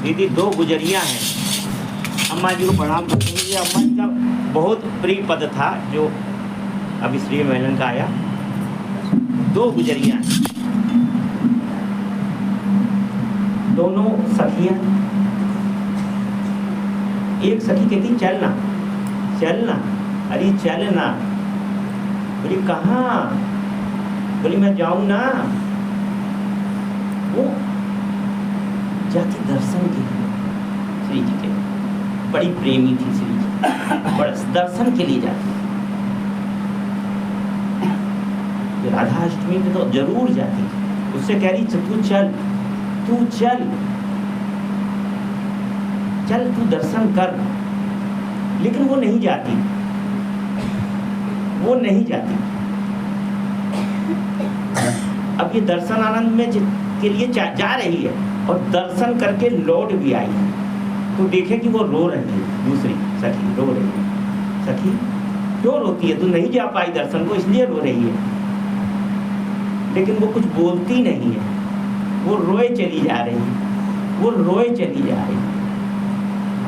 दीदी दो गुजरियाँ हैं, अम्मा जी को प्रणाम करते हैं। ये अम्मा जी का बहुत प्रिय पद था जो अभी श्री मेलन का आया। दो गुजरियाँ हैं, दोनों सखियाँ। एक सखी कहती चलना चलना, अरे चलना। बोली कहाँ? बोली मैं जाऊँ ना। वो जाती दर्शन के लिए श्री जी के, बड़ी प्रेमी थी श्री जी, बड़ा दर्शन के लिए जाती। राधा अष्टमी में तो जरूर जाती। उससे कह रही तू चल, तू चल चल, तू दर्शन कर। लेकिन वो नहीं जाती, वो नहीं जाती। अब ये दर्शन आनंद में के लिए जा रही है और दर्शन करके लौट भी आई है, तो देखे कि वो रो रही है। दूसरी सखी रो रही है। सखी क्यों रोती है? तू नहीं जा पाई दर्शन को, इसलिए रो रही है। लेकिन वो कुछ बोलती नहीं है, वो रोए चली जा रही है, वो रोए चली जा रही है।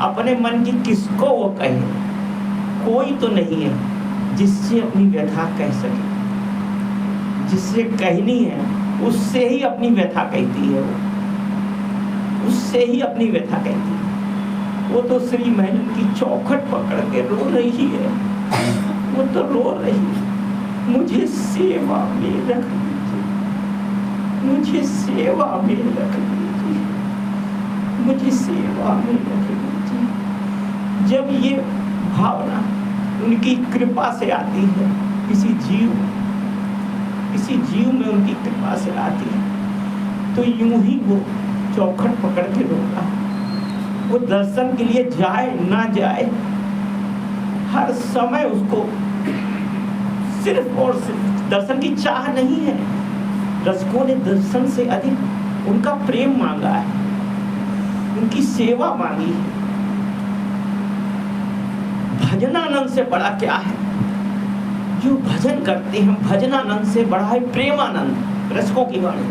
अपने मन की किसको वो कहे? कोई तो नहीं है जिससे अपनी व्यथा कह सके। जिससे कहनी है उससे ही अपनी व्यथा कहती है, वो उससे ही अपनी व्यथा कहती है। वो तो श्री मेनन की चौखट पकड़ के रो रही है, वो तो रो रही है। मुझे सेवा में रख दीजिए, मुझे सेवा में रख दीजिए, मुझे सेवा में रख दीजिए। जब ये भावना उनकी कृपा से आती है, किसी जीव में उनकी कृपा से आती है, तो यूं ही वो चौखट पकड़ के रोता। वो दर्शन के लिए जाए ना जाए, हर समय उसको सिर्फ और सिर्फ दर्शन की चाह नहीं है। रसिकों ने दर्शन से अधिक उनका प्रेम मांगा है, उनकी सेवा मांगी है। भजनानंद से बड़ा क्या है? जो भजन करते हैं, भजनानंद से बड़ा है प्रेमानंद, रसिकों की वाणी।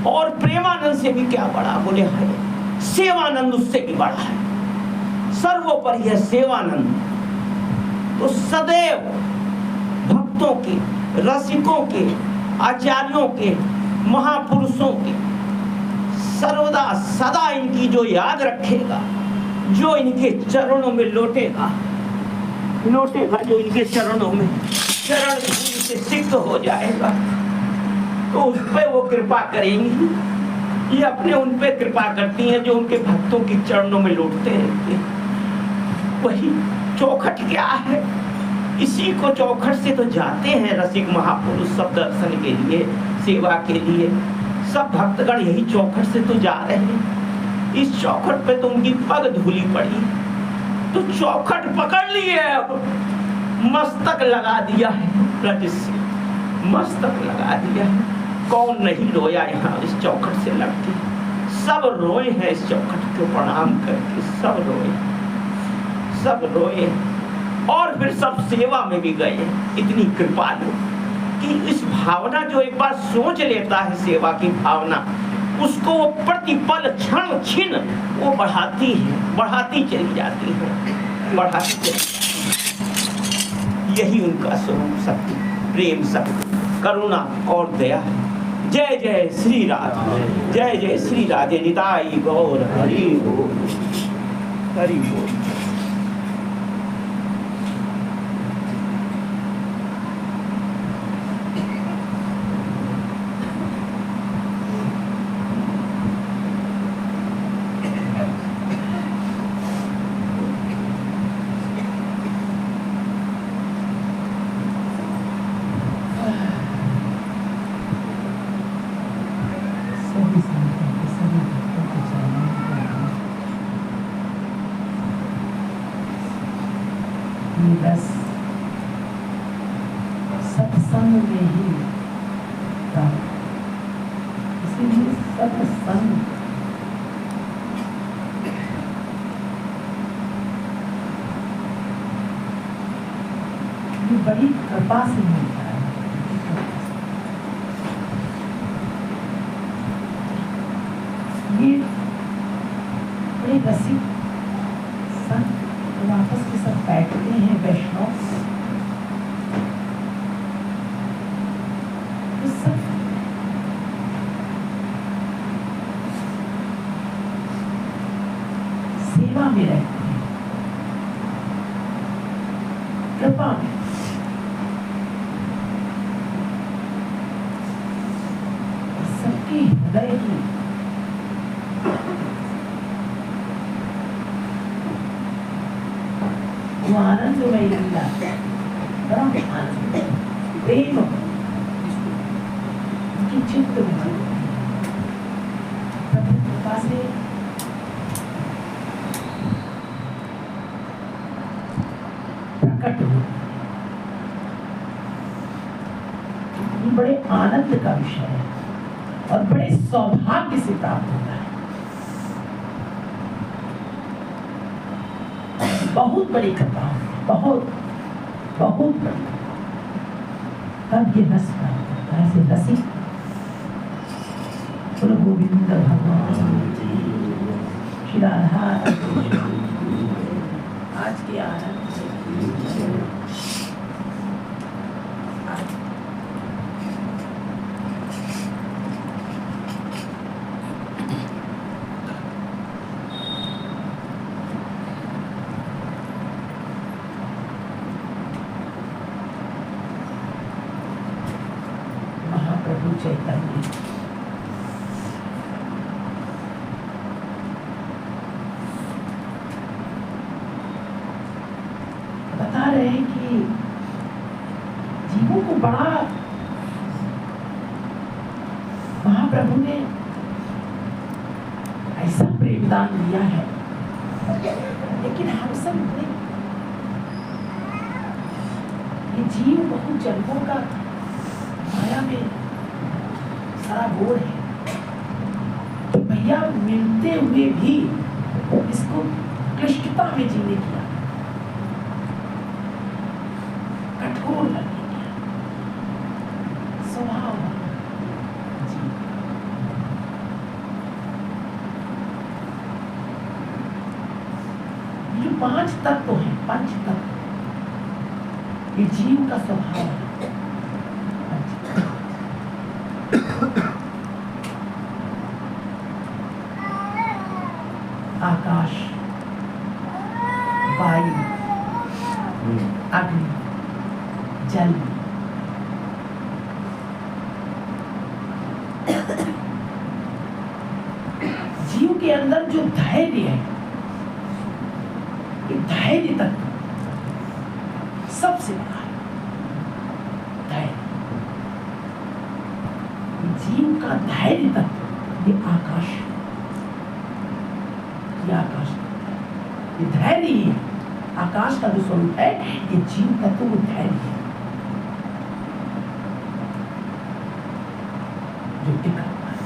और प्रेमानंद से भी क्या बड़ा? बोले है सेवानंद, उससे भी बड़ा है। सर्वोपरि है सेवानंद। तो सदैव भक्तों के, रसिकों के, आचार्यों के, महापुरुषों के सर्वदा सदा इनकी जो याद रखेगा, जो इनके चरणों में लौटेगा, जो इनके चरणों में चरण से सिद्ध हो जाएगा, तो उस पर वो कृपा करेंगी। ये अपने उन पे कृपा करती हैं जो उनके भक्तों के चरणों में लौटते रहते हैं। वही चौखट क्या है? इसी को चौखट से तो जाते हैं रसिक महापुरुष सब दर्शन के लिए, सेवा के लिए। सब भक्तगण यही चौखट से तो जा रहे हैं। इस चौखट पे तो उनकी पग धूली पड़ी, तो चौखट पकड़ लिए, मस्तक लगा दिया है, रज से मस्तक लगा दिया है। कौन नहीं रोया यहाँ इस चौखट से लगती? सब रोए हैं इस चौखट को प्रणाम करके, सब रोए, सब रोए। और फिर सब सेवा में भी गए। इतनी कृपालु कि इस भावना जो एक बार सोच लेता है, सेवा की भावना, उसको वो प्रतिपल क्षण छिन वो बढ़ाती है, बढ़ाती चली जाती है, बढ़ाती चली जाती है। यही उनका स्वरूप शक्ति, प्रेम शक्ति, करुणा और दया है। जय जय श्री राधे, जय जय श्री राधे। निताई गौर हरि बोल, हरि बोल। बस सत्संग में ही था, इसीलिए सत्संग ये बड़ी कृपा से मिलता है। रसिक संत वापस के सब बैठते हैं वैष्णव, तो सब सेवा में रहते हैं, कृपा में। सबके हृदय की वो आनंदमय लीला, बड़ा आनंद, प्रेम उनकी चित्त में प्रभु कृपा से प्रकट हो। ये बड़े आनंद का विषय है और बड़े सौभाग्य से प्राप्त होता है। बहुत बड़ी कृपा, बहुत बहुत बड़ी, तब ये रस प्राप्त होता है। ऐसे रसिक बोलो गोविंद भगवान श्री राधा आज के आनंद से महाप्रभु चैतन्य बता रहे हैं कि जीवों को बड़ा महाप्रभु ने ऐसा प्रेमदान दिया है, लेकिन हम सब ने ये जीव बहुत जन्मों का माया में सारा गोड़ है, तो भैया मिलते हुए भी इसको क्लिष्टता में जीने किया, कठोर लगने किया स्वभाव जी। ये 5 तत्व हैं, 5 तत्व, ये जीव का स्वभाव है। आकाश, वायु, अग्नि, जल, जीव के अंदर जो धैर्य है, ये धैर्य तत्व सबसे बड़ा है। धैर्य, जीव का धैर्य तत्व ये आकाश, ये आकाश, ये धैर्य ही है। आकाश का जो स्वरूप है, ये जीव तत्व वो धैर्य है जो टिका हुआ है।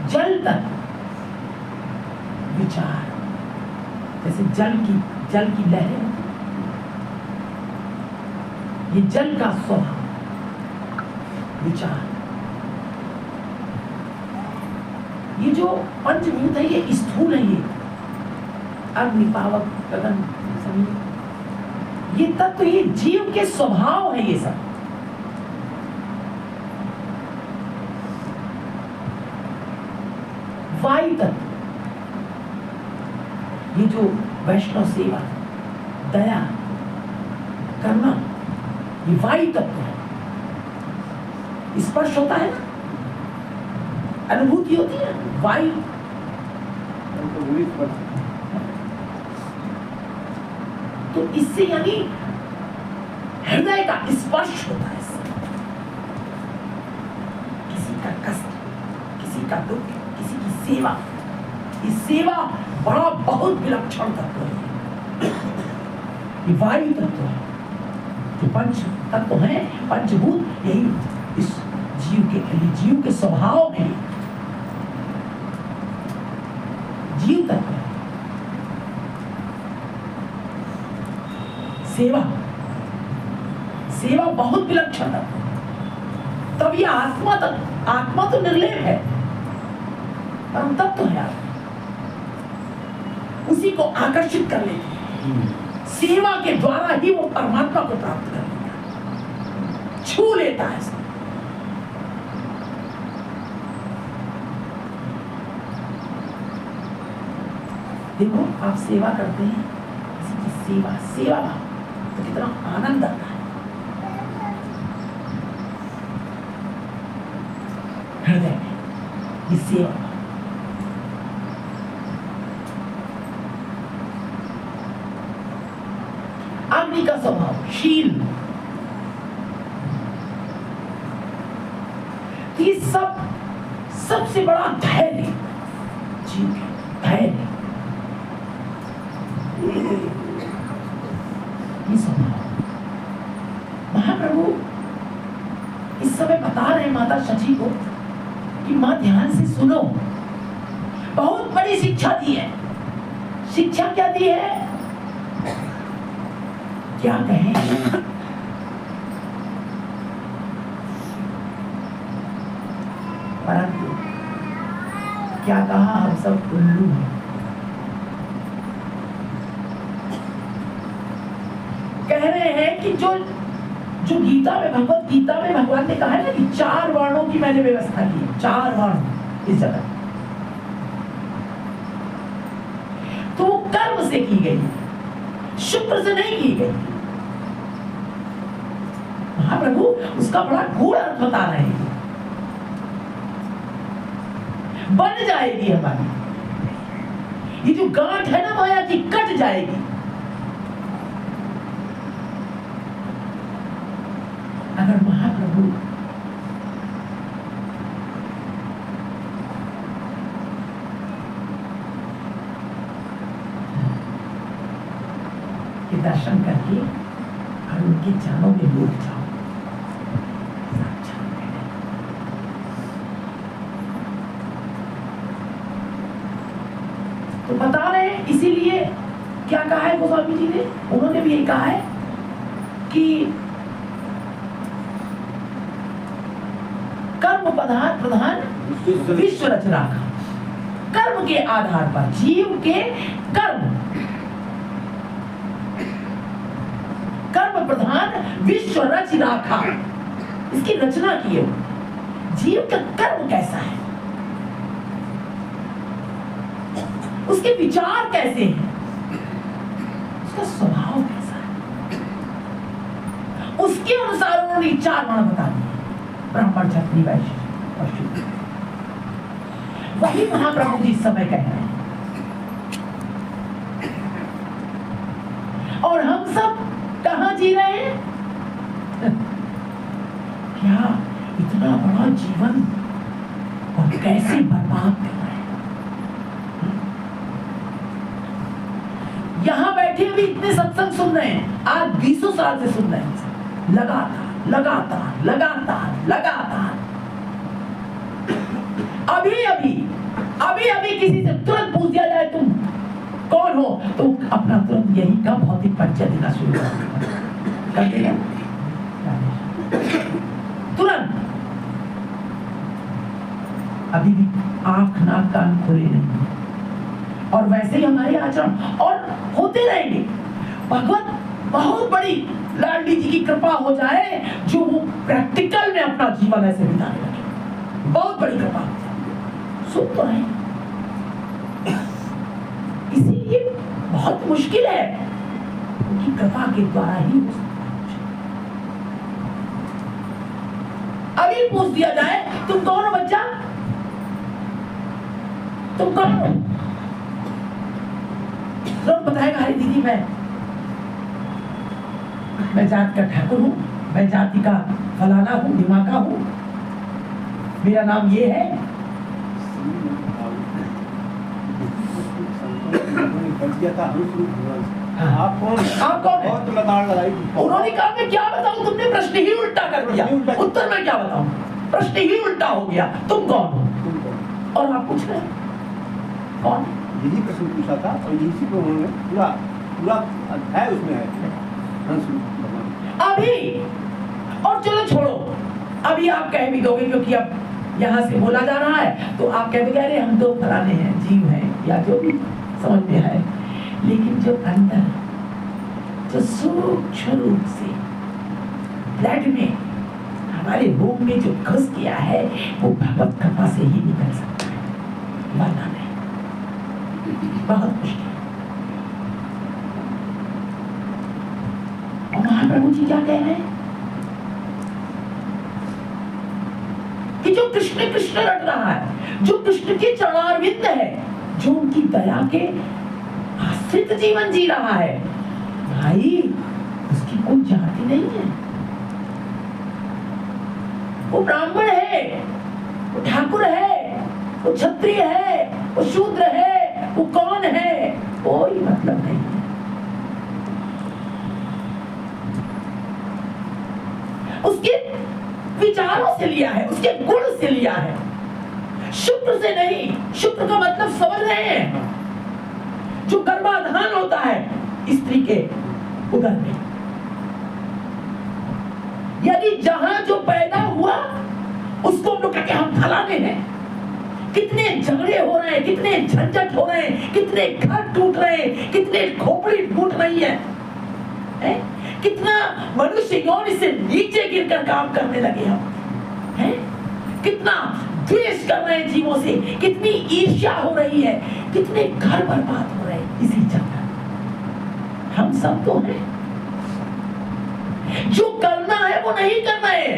जल तत्व विचार, जैसे जल की लहरें होती, ये जल का स्वभाव विचार। ये जो पंचभूत है ये स्थूल है, ये अग्नि, पावक, गगन, सभी ये तत्व ये जीव के स्वभाव है। ये सब वायु तत्व, ये जो वैष्णव सेवा, दया, करुणा, ये वायु तत्व है। स्पर्श होता है, अनुभूति होती है, वायु तो इससे यानी हृदय का स्पर्श होता है। किसी का कष्ट, किसी का दुख, किसी की सेवा, ये सेवा बड़ा बहुत विलक्षण तत्व है। ये वायु तत्व है, जो पंच तत्व है, पंचभूत, यही इस जीव के स्वभाव है। जीव तत्व है। सेवा बहुत विलक्षण तत्व है। तब ये आत्मा तो निर्लेप है, परम तत्व है। उसी को आकर्षित कर लेती है। सेवा के द्वारा ही वो परमात्मा को प्राप्त कर लेता है, छू लेता है। देखो आप सेवा करते हैं, किसी की सेवा तो कितना आनंद आता है। हृदय में ये सेवा, अग्नि का स्वभाव शील, ये सब सबसे बड़ा धैर्य, जीव धैर्य, ये स्वभाव। महाप्रभु इस समय बता रहे हैं माता शची को कि मां ध्यान से सुनो, बहुत बड़ी शिक्षा दी है। शिक्षा क्या दी है, क्या कहें, परंतु क्या कहा, हम सब उल्लू हैं। कह रहे हैं कि जो गीता में, भगवत गीता में भगवान ने कहा है ना कि 4 वर्णों की मैंने व्यवस्था की है, 4 वर्ण इस जगह, तो वो कर्म से की गई, शुक्र से नहीं की गई। महाप्रभु उसका बड़ा गूढ़ अर्थ बता रहे हैं। बन जाएगी हमारी ये जो गांठ है ना माया की, कट जाएगी। अगर महाप्रभु के दर्शन करके और उनके चरणों में डूब जाओ, तो बता रहे हैं। इसीलिए क्या कहा है गोस्वामी जी ने, उन्होंने भी यही कहा है कि कर्म प्रधान विश्व रचना का, कर्म के आधार पर जीव के कर्म प्रधान विश्व रच राखा, इसकी रचना की है। जीव का कर्म कैसा है, उसके विचार कैसे हैं, उसका स्वभाव कैसा है, उसके अनुसार उन्होंने 4 वर्ण बता दिए, ब्राह्मण क्षत्रिय वैश्य और शूद्र। वही महाप्रभु जी इस समय कह रहे हैं। और हम सब कहां जी रहे हैं? क्या इतना बड़ा जीवन और कैसे बर्बाद कर रहे हैं। यहां बैठे भी इतने सत्संग सुन रहे हैं, आज 20 साल से सुन रहे हैं, लगातार लगातार लगातार लगातार। अभी किसी से तुरंत पूछ दिया जाए तुम कौन हो, तो अपना तुरंत यही का भौतिक परिचय देना शुरू कर देगा तुरंत। अभी भी आंख नाक कान खोले नहीं, और वैसे ही हमारे आचरण और होते रहेंगे। भगवत बहुत बड़ी लाडली जी की कृपा हो जाए जो वो प्रैक्टिकल में अपना जीवन ऐसे बिताने लगे, बहुत बड़ी कृपा सुन तो है। इसीलिए बहुत मुश्किल है, उनकी कृपा के द्वारा ही हो सकता है। अभी पूछ दिया जाए तुम कौन हो बच्चा, तुम कौन हो, तो बताएगा अरे दीदी मैं जात का ठाकुर हूँ, मैं जाति का फलाना हूँ, दिमागा हूँ, मेरा नाम ये है। आप कौन है? उन्होंने कहा मैं क्या बताऊं, तुमने प्रश्न ही उल्टा कर दिया, उत्तर मैं क्या बताऊं, प्रश्न ही उल्टा हो गया, तुम कौन हो? और आप पूछ रहे कौन? यही प्रश्न पूछा था और इसी को उन्होंने पूरा अध्याय उसमें है। अभी और चलो छोड़ो, अभी आप कह भी दोगे क्योंकि अब यहाँ से बोला जा रहा है, तो आप कह दोगे अरे हम तो फलाने हैं, जीव हैं, या जो भी समझ में है। लेकिन जो अंदर, जो सूक्ष्म रूप से ब्लड में, हमारे रूम में जो घुस गया है, वो भगवत कृपा से ही निकल सकता है, वरना नहीं। बहुत मुश्किल। और महाप्रभु जी क्या कह रहे हैं कि जो कृष्ण कृष्ण रट रहा है, जो कृष्ण के चरणारविंद है, जो उनकी दया के आश्रित जीवन जी रहा है, भाई उसकी कोई जाति नहीं है। वो ब्राह्मण है, वो ठाकुर है, वो क्षत्रिय है, वो शूद्र है, वो कौन है, कोई मतलब नहीं है। उसके विचारों से लिया है, उसके गुण से लिया है, शुक्र से नहीं। शुक्र का मतलब समझ रहे हैं, जो गर्भाधान होता है स्त्री के उदर में, यदि जहां जो पैदा हुआ उसको हम लोग कहते हैं हम फलाने हैं। कितने झगड़े हो रहे हैं, कितने झंझट हो रहे हैं, कितने घर टूट रहे हैं, कितने खोपड़ी टूट रही है, कितना मनुष्य यौन से नीचे गिरकर काम करने लगे हम, हैं? कितना द्वेष कर रहे हैं जीवों से, कितनी ईर्ष्या हो रही है, कितने घर बर्बाद हो रहे हैं इसी चक्कर। हम सब तो हैं, जो करना है वो नहीं करना है।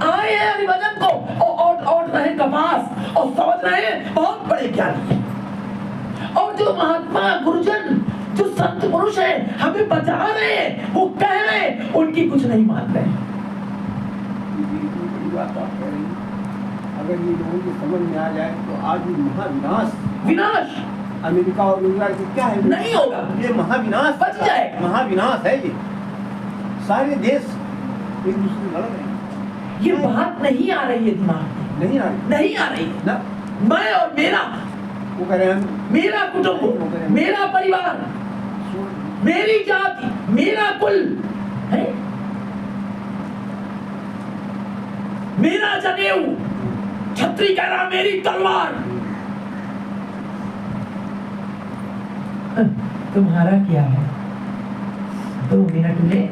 आए हैं हरिभजन को और रहे कपास और समझ रहे हैं बहुत बड़े ज्ञानी हैं। और जो महात्मा गुरुजन, जो संत पुरुष हैं, हमें बचा रहे हैं, वो कह रहे हैं, उनकी कुछ नहीं मान रहे। बात आप कह रही हैं, अगर ये लोगों की समझ में आ जाए तो आज ये महाविनाश, विनाश अमेरिका और इंग्लैंड को क्या है, नहीं होगा। ये महाविनाश बच जाएगा। महाविनाश है ये। सारे देश एक दूसरे से लड़ रहे हैं। ये बात नहीं आ रही है दिमाग में, नहीं आ रही, नहीं आ रही है ना। मैं और मेरा, वो कह रहे हैं मेरा कुटुंब, मेरा परिवार, मेरी जाति, मेरा कुल है, मेरा जनेऊ, छत्री कह रहा मेरी तलवार। तुम्हारा क्या है? 2 मिनट में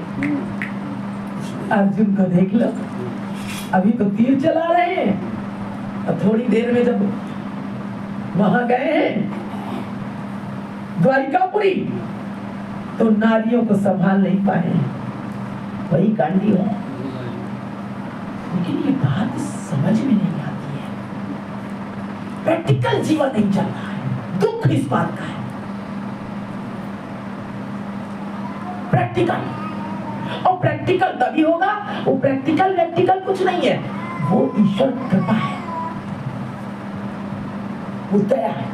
अर्जुन को देख लो, अभी तो तीर चला रहे हैं, और थोड़ी देर में जब वहां गए हैं द्वारिकापुरी, तो नारियों को संभाल नहीं पाए, वही कांडी है। लेकिन ये बात समझ में नहीं आती है, प्रैक्टिकल जीवन नहीं चल रहा है। दुख इस बात का है, प्रैक्टिकल। और प्रैक्टिकल तभी होगा, वो प्रैक्टिकल प्रैक्टिकल कुछ नहीं है, वो ईश्वर कृपा है, वो दया है।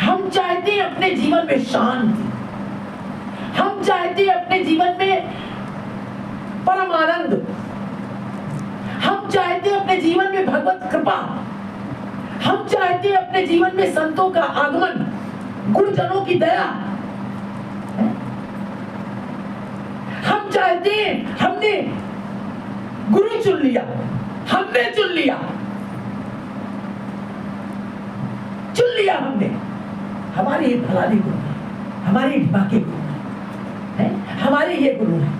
हम चाहते हैं अपने जीवन में शांति, हम चाहते हैं अपने जीवन में परम आनंद, हम चाहते हैं अपने जीवन में भगवत कृपा, हम चाहते हैं अपने जीवन में संतों का आगमन, गुरुजनों की दया। हम चाहते हैं, हमने गुरु चुन लिया, हमने चुन लिया हमने, हमारे ये फलाने गुरु हैं, हमारे ढिमाके गुरु हैं, हमारे ये गुरु हैं,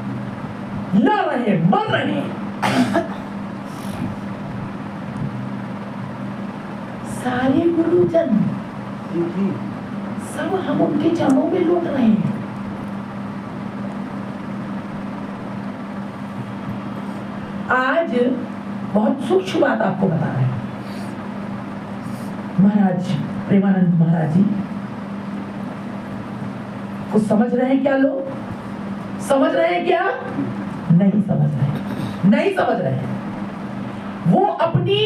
लड़ रहे, मर रहे। सारे गुरुजन सब हम उनके चरणों में लौट रहे हैं। आज बहुत सूक्ष्म बात आपको बता रहे हैं। महाराज प्रेमानंद महाराज जी कुछ समझ रहे हैं क्या? लोग समझ रहे हैं क्या? नहीं समझ रहे, नहीं समझ रहे। वो अपनी,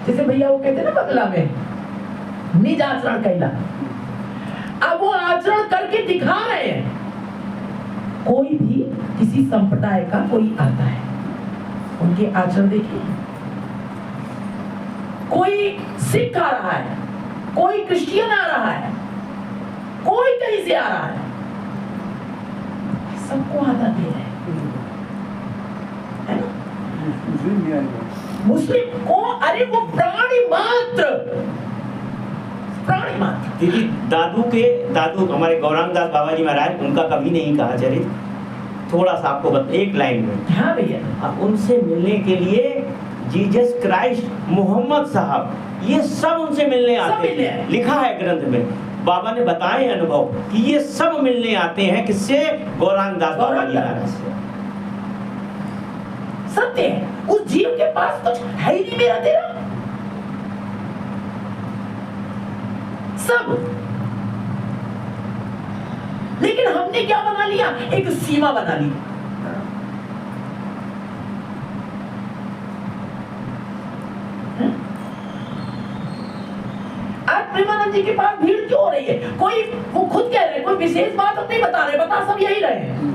जैसे भैया वो कहते हैं ना बंगला में निज आचरण कैला, अब वो आचरण करके दिखा रहे हैं। कोई भी किसी संप्रदाय का कोई आता है, उनके आचरण देखिए, कोई सिख आ रहा है, कोई क्रिश्चियन आ रहा है, कोई कहीं से आ रहा है, सबको आदत दे रहे हैं, है ना? मुस्लिम को, अरे वो प्राणी मात्र दीदी, दादू हमारे गौरांगदास बाबा जी महाराज, उनका कभी नहीं कहा चरित, थोड़ा सा आपको एक लाइन में। हाँ भैया, अब उनसे मिलने के लिए जीसस क्राइस्ट, मोहम्मद साहब, ये सब उनसे मिलने आते हैं। लिखा है ग्रंथ में, बाबा ने बताए अनुभव कि ये सब मिलने आते हैं किससे? गौरांगदास बाबा जी महाराज से। सत्य है, उस जीव के पास कुछ है ही नहीं मेरा तेरा, सब। लेकिन हमने क्या बना लिया? एक सीमा बना ली। आज प्रेमानंद जी के पास भीड़ क्यों हो रही है? कोई वो खुद कह रहे, कोई विशेष बात नहीं बता रहे, बता सब यही रहे हैं,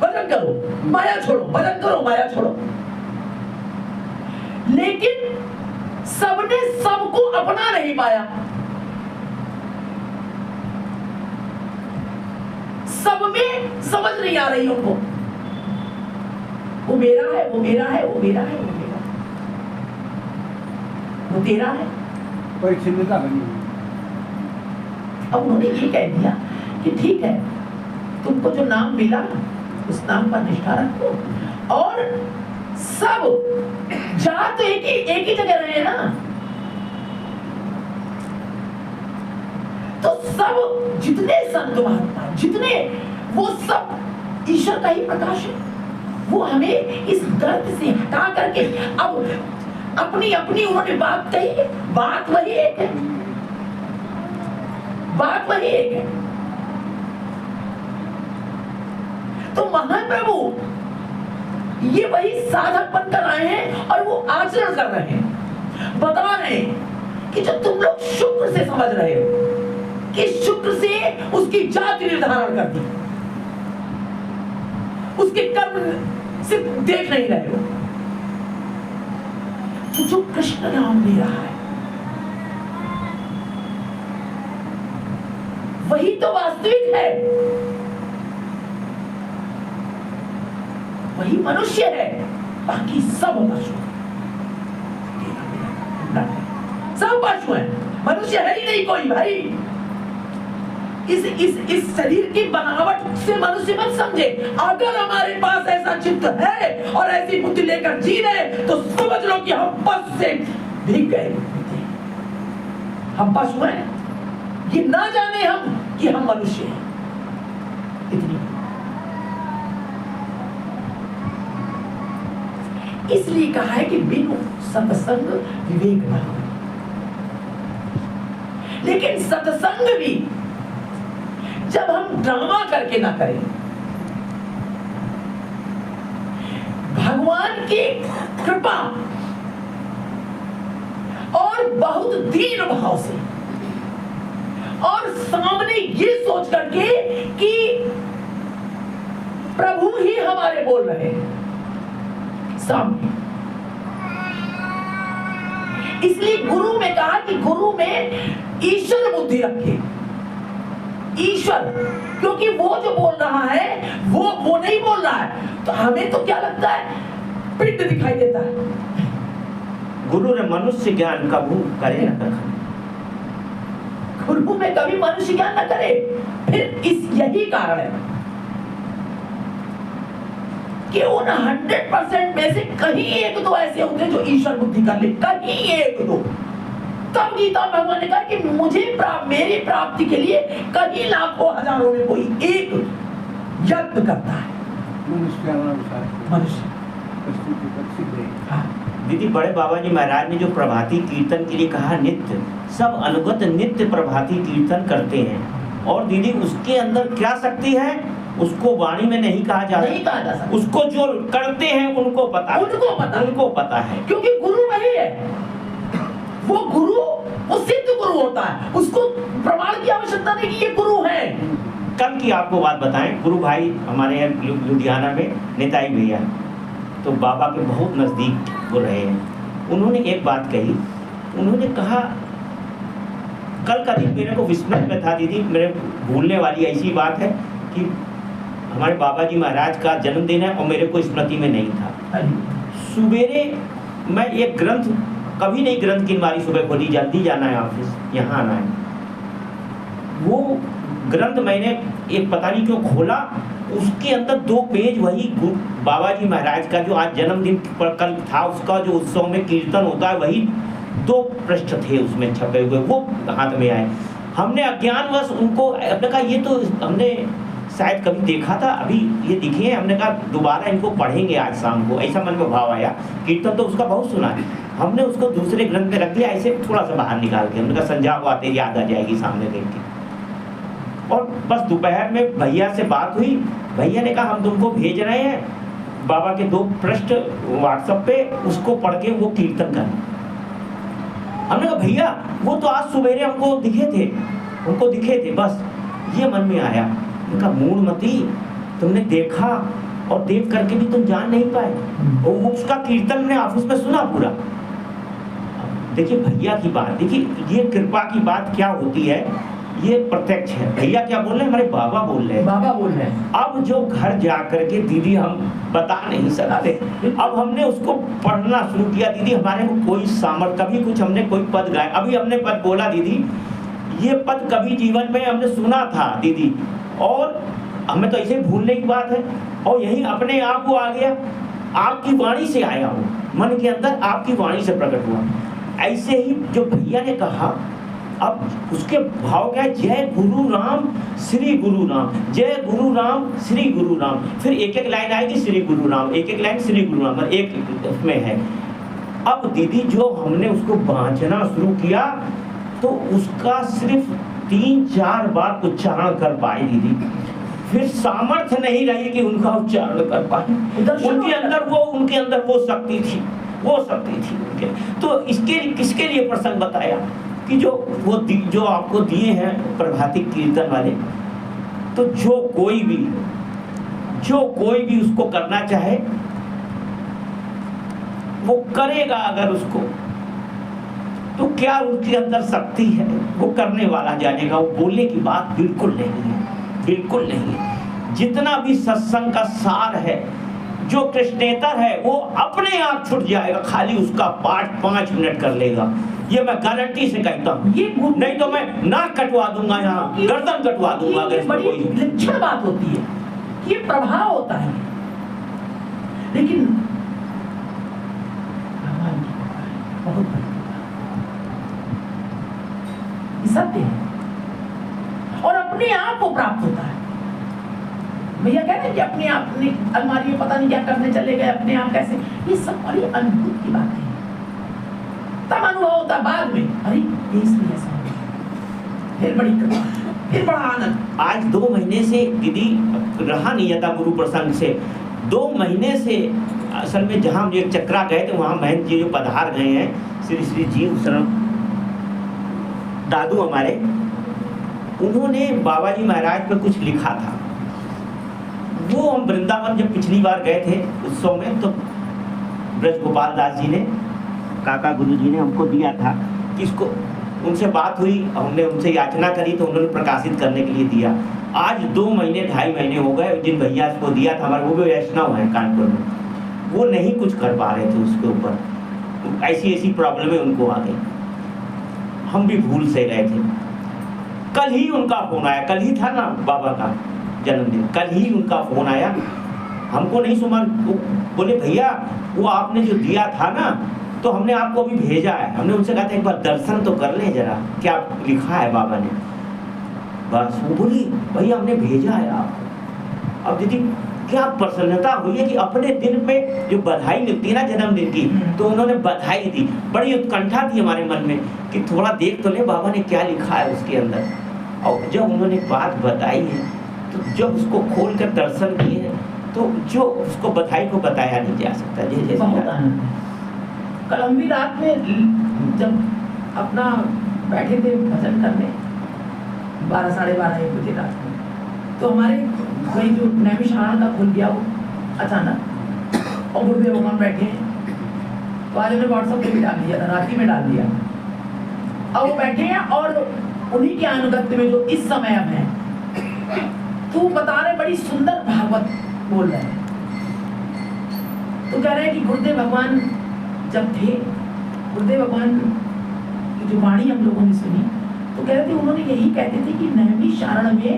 भजन करो माया छोड़ो, भजन करो माया छोड़ो। लेकिन सबने सबको अपना नहीं पाया, सब में समझ नहीं आ रही उनको, वो मेरा है, वो मेरा है, वो मेरा है, वो मेरा, वो तेरा है। परिच्छिन्नता बनी। अब उन्होंने ये कह दिया कि ठीक है, तुमको जो नाम मिला उस नाम पर निष्ठा रखो, और सब जा तो एक ही जगह रहे ना, तो सब जितने संत महात्मा, जितने, वो सब ईश्वर का ही प्रकाश है। वो हमें इस गर्त से हटा करके अब अपनी अपनी उन्होंने बात कही है, बात वही एक है, बात वही एक है। तो महाप्रभु ये वही साधक बनकर आए हैं और वो आचरण कर रहे हैं, बता रहे हैं कि जो तुम लोग शुक्र से समझ रहे हो कि शुक्र से उसकी जाति निर्धारण कर दी, उसके कर्म से देख नहीं रहे हो, तो जो कृष्ण नाम ले रहा है वही तो वास्तविक है, वही मनुष्य है, बाकी सब पशु, सब पशु है, मनुष्य है ही नहीं कोई भाई। इस शरीर की बनावट से मनुष्य मत समझे। अगर हमारे पास ऐसा चित्त है और ऐसी बुद्धि लेकर जी रहे तो समझ लो कि हम पशु से भीग गए, हम पशु हैं, ये ना जाने हम कि हम मनुष्य हैं। इतनी, इसलिए कहा है कि बिनु सत्संग विवेक न हो। लेकिन सत्संग भी जब हम ड्रामा करके ना करें, भगवान की कृपा और बहुत दीन भाव से, और सामने ये सोच करके कि प्रभु ही हमारे बोल रहे हैं सामने। इसलिए गुरु में कहा कि गुरु में ईश्वर बुद्धि रखे, ईश्वर, क्योंकि वो जो बोल रहा है वो नहीं बोल रहा है, तो हमें तो क्या लगता है, पिंड दिखाई देता है। गुरु ने मनुष्य ज्ञान कबू करे न, गुरु में कभी मनुष्य ज्ञान न करे। फिर यही कारण है कि उन 100% में से कहीं एक दो ऐसे होते हैं जो ईश्वर बुद्धि कर ले, कहीं एक दो। तब गीता भगवान ने कहा कि मुझे मेरी प्राप्ति के लिए कहीं लाखों हजारों में कोई एक यत्न करता है। मनुष्य दीदी, बड़े बाबा जी महाराज ने जो प्रभाती कीर्तन के लिए कहा, नित्य सब अनुगत नित्य प्रभाती कीर्तन करते हैं, और दीदी उसके अंदर क्या शक्ति है उसको वाणी में नहीं कहा जा सकता, उसको जो करते हैं उनको पता है, क्योंकि गुरु वही है, वो गुरु, वो सिद्ध गुरु होता है, उसको प्रमाण की आवश्यकता नहीं कि ये गुरु है। कल की आपको बात बताएं, गुरु भाई हमारे यहाँ लुधियाना में नेताई भैया, तो बाबा के बहुत नजदीक वो रहे हैं, उन्होंने एक बात कही, उन्होंने कहा, कल का दिन मेरे को विस्मृत में था दीदी, मेरे भूलने वाली ऐसी बात है कि हमारे बाबा जी महाराज का जन्मदिन है और मेरे को स्मृति में नहीं था। सवेरे मैं एक ग्रंथ कभी नहीं ग्रंथ की अलमारी सुबह खोली, जल्दी जाना है ऑफिस, यहाँ आना है। वो ग्रंथ मैंने एक पता नहीं क्यों खोला, उसके अंदर 2 पेज वही बाबा जी महाराज का जो आज जन्मदिन पर कल था, उसका जो उत्सव में कीर्तन होता है, वही 2 पृष्ठ थे उसमें छपे हुए, वो हाथ में आए। हमने अज्ञानवश उनको, हमने कहा ये तो हमने शायद कभी देखा था, अभी ये दिखे हैं, हमने कहा दोबारा इनको पढ़ेंगे आज शाम को, ऐसा मन में भाव आया। कीर्तन तो उसका बहुत सुना है, हमने उसको दूसरे ग्रंथ में रख दिया, ऐसे थोड़ा सा बाहर निकाल के। हमने कहा संध्या को आते याद आ जाएगी सामने देख के। और बस दोपहर में भैया से बात हुई, भैया ने कहा हम तुमको भेज रहे हैं बाबा के 2 पृष्ठ व्हाट्सएप पे, उसको पढ़ के वो कीर्तन करना। हमने कहा भैया वो तो आज सवेरे हमको दिखे थे, बस ये मन में आया। उनका मूढ़मती, तुमने देखा और देख करके भी तुम जान नहीं पाए, और उसका कीर्तन ने ऑफिस में सुना पूरा। देखिए भैया की बात, देखिए ये कृपा की बात क्या होती है, ये प्रत्यक्ष है। भैया क्या बोल रहे हैं, हमारे बाबा बोल रहे हैं। अब जो घर जा करके दीदी हम बता नहीं सकते, अब हमने उसको पढ़ना शुरू किया। दीदी हमारे को कोई सामर्थ्य, कभी कुछ हमने कोई पद गाया, अभी हमने पद बोला दीदी, ये पद कभी जीवन में हमने सुना था दीदी, और हमें तो ऐसे भूलने की बात है, और यही अपने आप वो आ गया, आपकी वाणी से आया हो, मन के अंदर आपकी वाणी से प्रकट हुआ। ऐसे ही जो भैया ने कहा, अब उसके भाव क्या है, जय गुरु राम श्री गुरु राम, जय गुरु राम श्री गुरु राम, फिर एक लाइन आएगी श्री गुरु राम, एक लाइन श्री गुरु राम, एक उसमें है। अब दीदी जो हमने उसको बांचना शुरू किया, तो उसका सिर्फ 3-4 बार उच्चारण कर पाए दीदी, फिर सामर्थ्य नहीं रही कि उनका उच्चारण कर पाए। उनके अंदर वो शक्ति थी उनके। तो किसके लिए प्रसंग बताया कि जो आपको दिए हैं प्रभातिक कीर्तन वाले, तो जो कोई भी उसको करना चाहे वो करेगा। अगर उसको तो क्या उसके अंदर शक्ति है, वो करने वाला जानेगा। वो बोलने की बात बिल्कुल नहीं है। जितना भी सत्संग का सार है, जो कृष्णेतर है, वो अपने आप छूट जाएगा, खाली उसका पाठ 5 मिनट कर लेगा। ये मैं गारंटी से कहता हूँ, नहीं तो मैं नाक कटवा दूंगा, यहाँ गर्दन कटवा दूंगा। अगर बड़ी विलक्षण बात होती है, ये प्रभाव होता है, लेकिन भगवान की कृपा है, बहुत बड़ी सत्य है, और अपने आप को प्राप्त होता है। भैया कहते हैं कि अपने आप अलमारी में पता नहीं क्या करने चले गए, अपने आप कैसे, ये सब बड़ी अद्भुत की बात है। तब अनुभव होता है बाद में, अरे ये इसलिए ऐसा हो गया, फिर बड़ी कृपा, फिर बड़ा आनंद। आज 2 महीने से दीदी रहा नहीं था गुरु प्रसंग से, 2 महीने से असल में जहाँ हम एक चक्रा गए थे, वहाँ महंत जी जो पधार गए हैं, श्री श्री जीव शरण दादू हमारे, उन्होंने बाबा जी महाराज पर कुछ लिखा था। वो हम वृंदावन जब पिछली बार गए थे उत्सव में, तो ब्रज गोपाल दास जी ने, काका गुरु जी ने हमको दिया था कि इसको, उनसे बात हुई, हमने उनसे याचना करी तो उन्होंने प्रकाशित करने के लिए दिया। आज 2 महीने 2.5 महीने हो गए, जिन भैया को दिया था हमारे, वो भी वैष्णव है कानपुर में, वो नहीं कुछ कर पा रहे थे उसके ऊपर, ऐसी प्रॉब्लमें उनको आ गई। हम भी भूल से गए थे। कल ही उनका फोन आया, कल ही था ना बाबा का जन्मदिन, कल ही उनका फोन आया, हमको नहीं सुना। बोले भैया वो आपने जो दिया था ना, तो हमने आपको अभी भेजा है। हमने उनसे कहा था एक बार दर्शन तो कर ले जरा, क्या लिखा है बाबा ने। बस वो बोली भैया हमने भेजा है आपको। अब दीदी क्या प्रसन्नता हुई है कि अपने दिन पे जो बधाई मिलती है ना जन्मदिन की, तो उन्होंने बधाई दी। बड़ी उत्कंठा थी हमारे मन में कि थोड़ा देख तो ले बाबा ने क्या लिखा है उसके अंदर। और जब उन्होंने बात बताई है, तो जब उसको खोल कर दर्शन किए, तो जो उसको बधाई को बताया नहीं जा सकता। जैसे कल हम भी रात में जब अपना बैठे थे भजन करने, 12 साढ़े 12 एक बजे रात में, तो हमारे वही जो नैमिषारण का खुल गया वो अचानक, और गुरुदेव भगवान बैठे हैं। तो आज हमने व्हाट्सएप पे भी डाल दिया था, रात्रि में डाल दिया। अब वो बैठे हैं और उन्हीं के अनुगत्य में जो इस समय हम हैं, तो बता रहे बड़ी सुंदर भागवत बोल रहे हैं। तो कह रहे हैं कि गुरुदेव भगवान जब थे गुरुदेव भगवान की जो वाणी हम लोगों ने सुनी तो कह रहे थे, उन्होंने यही कहते थे कि नैमिषारण्य में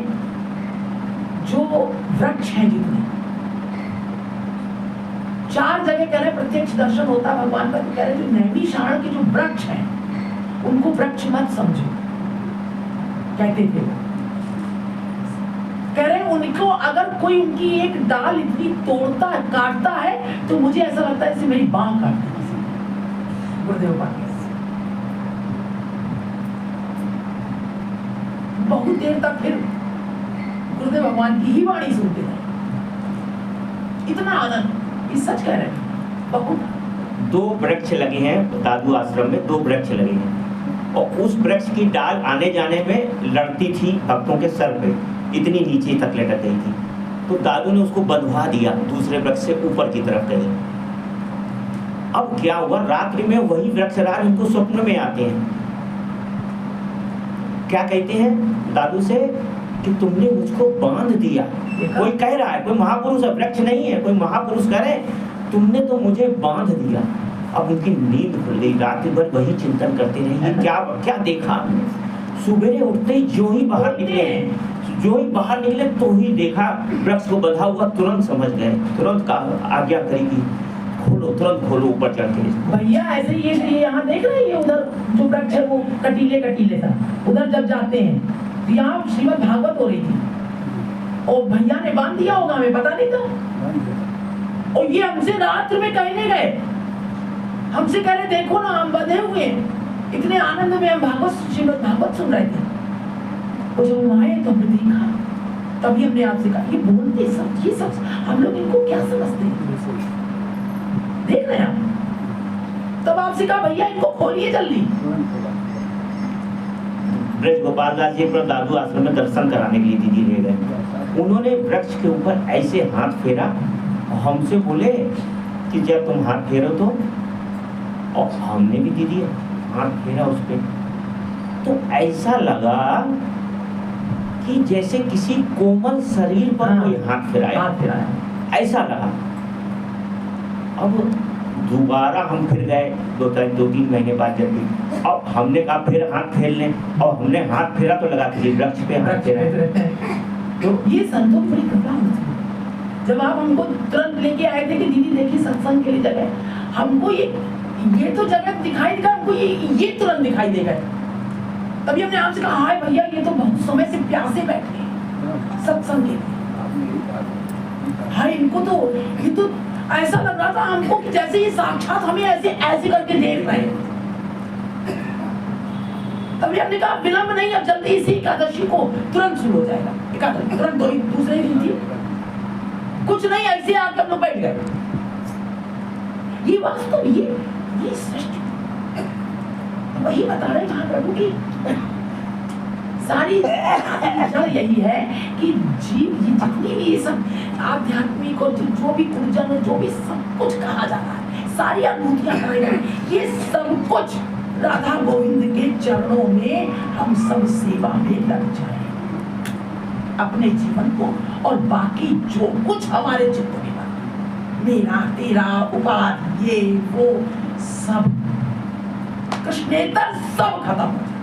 जो वृक्ष हैं जितने 4 जगह कह रहे प्रत्यक्ष दर्शन होता भगवान का, तो कह रहे जो नैमिषारण्य के जो वृक्ष हैं उनको वृक्ष मत समझो, कहते थे वो। कह रहे उनको अगर कोई उनकी एक डाल इतनी तोड़ता है, काटता है, तो मुझे ऐसा लगता है जैसे मेरी बांह काट दी किसी ने। गुरुदेव पाटिल बहुत देर तक फिर गुरुदेव भगवान की ही वाणी सुनते रहे। इतना आनंद, ये सच कह रहे हैं। बहुत 2 वृक्ष लगे हैं दादू आश्रम में, 2 वृक्ष लगे हैं और उस वृक्ष की डाल आने जाने में लड़ती थी भक्तों के सर पे, इतनी नीचे तक लटक गई थी। तो दादू ने उसको बंधवा दिया, दूसरे वृक्ष से ऊपर की तरफ गई। अब क्या हुआ, रात्रि में वही वृक्षराज उनको स्वप्न में आते हैं। क्या कहते हैं दादू से कि तुमने मुझको बांध दिया। कोई कह रहा है, कोई महापुरुष है, वृक्ष नहीं है, कोई महापुरुष कह रहे तुमने तो मुझे बांध दिया। अब उनकी नींद खुल गई, रात भर वही चिंतन करते रहे, क्या क्या देखा। सुबह उठते ही जो ही बाहर निकले तो ही देखा वृक्ष को बंधा हुआ, तुरंत समझ गए, तुरंत कहा आज्ञा करेगी खोलो, तुरंत खोलो ऊपर चढ़ के। भैया ऐसे ये यहाँ देख रहे हैं, उधर जो वृक्ष है वो कटीले था, उधर जब जाते हैं तो यहाँ श्रीमद् भागवत हो रही थी और भैया ने बांध दिया होगा, हमें पता नहीं था। और ये हमसे रात्र में कहने गए, हमसे कह रहे देखो ना हम बंधे हुए हैं। इतने आनंद में हम भागवत श्रीमद् भागवत सुन रहे थे। और जब हम आए तो हमने देखा, तभी हमने आपसे कहा ये बोलते सब, ये सब हम लोग इनको क्या समझते हैं, देख रहे हैं आप। तब आपसे कहा भैया इनको खोलिए जल्दी। ब्रज गोपाल दास जी पर दादू आश्रम में दर्शन कराने के लिए दीदी ले गए। उन्होंने वृक्ष के ऊपर ऐसे हाथ फेरा और हमसे बोले कि जब तुम हाथ फेरो तो, और हमने भी दीदी हाथ फेरा उस पे, तो ऐसा लगा कि जैसे किसी कोमल शरीर पर कोई हाथ फेराया, ऐसा लगा। अब दोबारा हम फिर गए 2-3 महीने बाद, जब भी अब हमने कहा फिर हाथ फेर लें, और हमने हाथ फेरा तो लगा कि वृक्ष पे हाथ फेरा। तो ये संतों की बड़ी कृपा होती है। जब आप हमको तुरंत लेके आए थे कि दीदी देखिए सत्संग के लिए जगह, हमको ये तो जगह दिखाई देगा, हमको ये तुरंत दिखाई देगा। तभी हमने आपसे कहा हाय भैया ये तो बहुत समय से प्यासे बैठे हैं सत्संग के लिए। हाय इनको तो ये तो ऐसा लग रहा था हमको कि जैसे ये साक्षात हमें ऐसे करके देख रहे हैं। तभी हमने कहा विलंब नहीं, अब जल्दी इसी एकादशी को तुरंत शुरू हो जाएगा। एकादशी तुरंत दूसरे दिन थी, कुछ नहीं ऐसे आकर हम लोग बैठ गए। ये वास्तव ये सृष्टि वही बता रहे महाप्रभु की सारी यही है कि जीव ये जितनी भी ये सब आध्यात्मिक और जो भी ऊर्जा में जो भी सब कुछ कहा जा रहा है, सारी अनुभूतियां कराई गई, ये सब कुछ राधा गोविंद के चरणों में हम सब सेवा में लग जाए अपने जीवन को, और बाकी जो कुछ हमारे चित्त में मेरा तेरा उपाध ये वो सब कृष्णेतर सब खत्म हो जाए।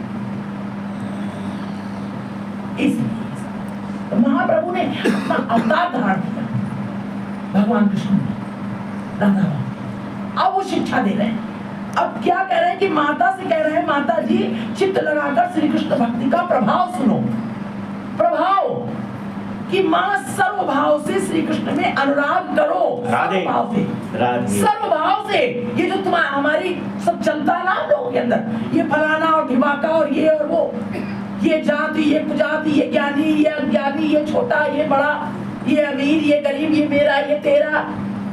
इसलिए महाप्रभु ने अपना अवतार धारण किया, भगवान कृष्ण ने राधा। अब वो शिक्षा दे रहे हैं। अब क्या कह रहे हैं कि माता से कह रहे हैं माता जी चित्त लगाकर श्री कृष्ण भक्ति का प्रभाव सुनो। प्रभाव कि माँ सर्वभाव से श्री कृष्ण में अनुराग करो, सर्वभाव से, सर्वभाव से। ये जो तुम्हारा हमारी सब चलता है ना लोगों के अंदर, ये फलाना और ढिमाका और ये और वो, ये जाति ये कुजाति, ये ज्ञानी ये अज्ञानी, ये छोटा ये बड़ा, ये अमीर ये गरीब, ये मेरा ये तेरा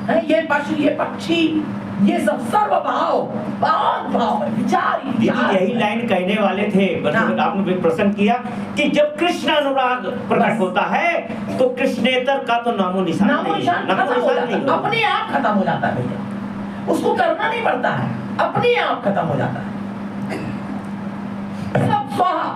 है, ये पशु ये पक्षी, ये सब सर्वभाव भाव विचार। यही लाइन कहने वाले थे, आपने प्रश्न किया कि जब कृष्ण अनुराग प्रकट होता है तो कृष्णेतर का तो नामो निशान नहीं, अपने आप खत्म हो जाता है भैया, उसको करना नहीं पड़ता है, अपने आप खत्म हो जाता है सब स्वाहा।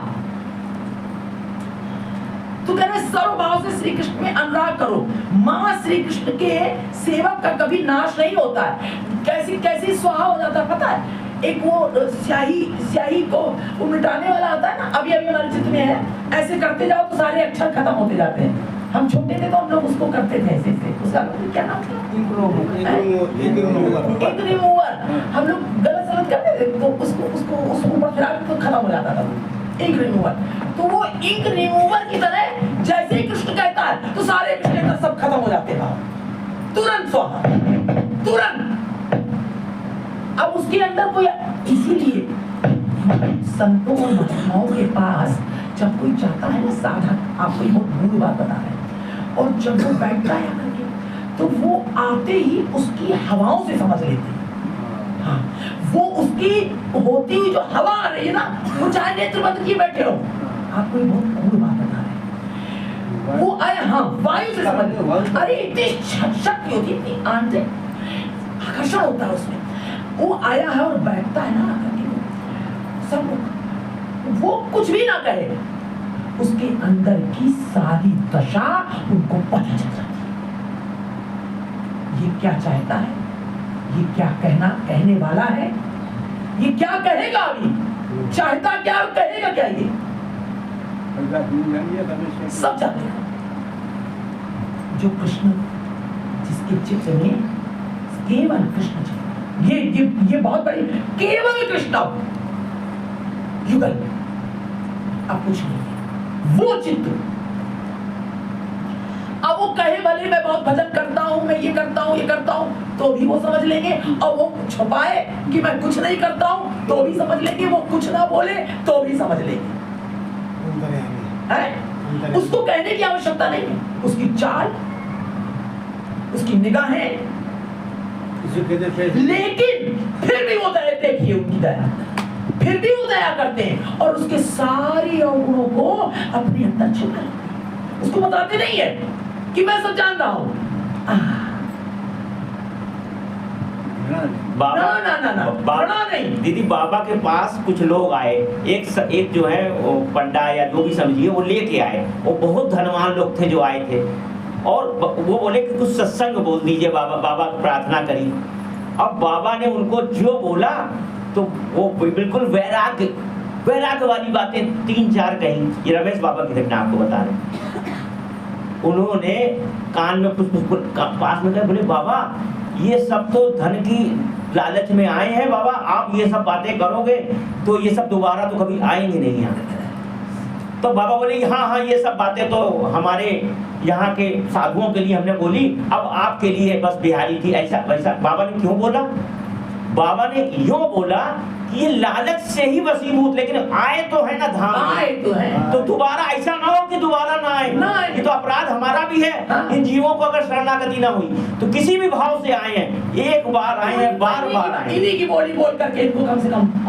तो कह रहे सर्वभाव से श्री कृष्ण में अनुराग करो। माँ श्री कृष्ण के सेवक का कभी नाश नहीं होता है। कैसी कैसी स्वाहा हो जाता है पता है। एक वो स्याही को वो मिटाने वाला आता है ना, अभी अभी हमारे चित्र में है, ऐसे करते जाओ तो सारे अक्षर खत्म होते जाते हैं। हम छोटे थे तो हम लोग उसको करते थे ऐसे ऐसे, उसका क्या नाम था? Ink remover. हम लोग गलत सलत करते थे तो उसको ऊपर फिरा तो खत्म हो जाता था इंक रिमूवर। तो वो इंक रिमूवर की तरह जैसे ही कृष्ण कहता है तो सारे कृष्ण सब खत्म हो जाते हैं, तुरंत स्वाहा, तुरंत। अब उसके अंदर कोई, इसीलिए संतों और महात्माओं के पास जब कोई जाता है ना साधक, आपको ये बहुत मूल बात बता रहे हैं, और जब वो बैठता है करके तो वो आते ही उसकी हवाओं से समझ लेते हैं। हाँ, वो उसकी होती हुई जो हवा आ रही है ना, वो चाहे नेत्र बंद किए बैठे हो, आपको ये बहुत मूल बात बता रहे हैं। वो आया, हाँ, वायु से समझ। अरे इतनी शक्ति होती है, इतनी आंतरिक आकर्षण होता है उसमें। वो आया है और बैठता है ना, सब वो कुछ भी ना कहे, उसके अंदर की सारी दशा उनको पता चल जाती है। ये क्या चाहता है, ये क्या कहने वाला है, ये क्या कहेगा, अभी चाहता क्या और कहेगा क्या, ये सब जानते हैं। जो कृष्ण, जिसके चित्र में केवल कृष्ण चित्र, ये बहुत बड़ी, केवल कृष्ण युगल, अब कुछ नहीं, वो चित्र। अब वो कहे भले मैं बहुत भजन करता हूं, मैं ये करता हूं, तो भी वो समझ लेंगे, और वो छुपाए कि मैं कुछ नहीं करता हूं तो भी समझ लेंगे, वो कुछ ना बोले तो भी समझ लेंगे। उसको कहने की आवश्यकता नहीं है, उसकी चाल, उसकी निगाहें, लेकिन फिर भी वो दया, देखिए उनकी दया, फिर भी वो दया करते हैं और उसके सारी अवगुणों को अपने अंदर छुपा लेते हैं। उसको बताते नहीं है कि मैं सब जान रहा हूं। बाबा नहीं दीदी, बाबा के पास कुछ लोग आए, एक जो है वो पंडा या जो भी समझिए, वो लेके आए, वो बहुत धनवान लोग थे जो आए थे, और वो बोले कि कुछ सत्संग बोल दीजिए, बाबा प्रार्थना करी। अब बाबा ने उनको जो बोला तो वो बिल्कुल वैराग्य वाली बातें 3-4 कही। ये रमेश बाबा की घटना आपको बता रहे। उन्होंने कान में कुछ पास में कहा, बोले बाबा ये सब तो धन की लालच में आए हैं, बाबा आप ये सब बातें करोगे तो ये सब दोबारा तो कभी आएंगे नहीं यहाँ। तो बाबा बोले हाँ, ये सब बातें तो हमारे यहाँ के साधुओं के लिए हमने बोली, अब आपके लिए बस बिहारी थी, ऐसा वैसा। बाबा ने क्यों बोला? बाबा ने यूं बोला कि ये लालच से ही वसीभूत, लेकिन आए तो है ना धाम, आए तो है, तो दोबारा ऐसा ना हो कि दोबारा ना आए। ये तो अपराध हमारा भी है। इन जीवों को अगर शरणागति ना हुई तो किसी भी भाव से आए हैं, एक बार आए हैं, बार बार आए, इन्हीं की बोली बोल करके इनको कम से कम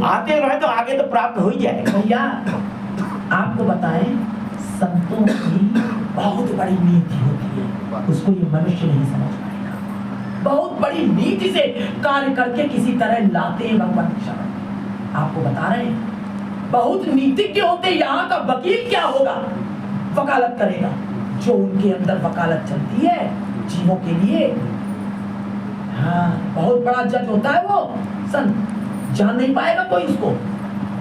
आते रहे तो आगे तो प्राप्त हो ही जाए। भैया आपको बताएं, संतों की बहुत बड़ी नीति होती है, उसको ये मनुष्य नहीं समझ पाएगा। बहुत बड़ी नीति से कार्य करके किसी तरह लाते हैं भगवान की शरण। आपको बता रहे हैं, बहुत नीतिज्ञ होते। यहाँ का वकील क्या होगा? वकालत करेगा। जो उनके अंदर वकालत चलती है जीवों के लिए, हाँ, बहुत बड़ा जज होता है वो संत। जान नहीं पाएगा कोई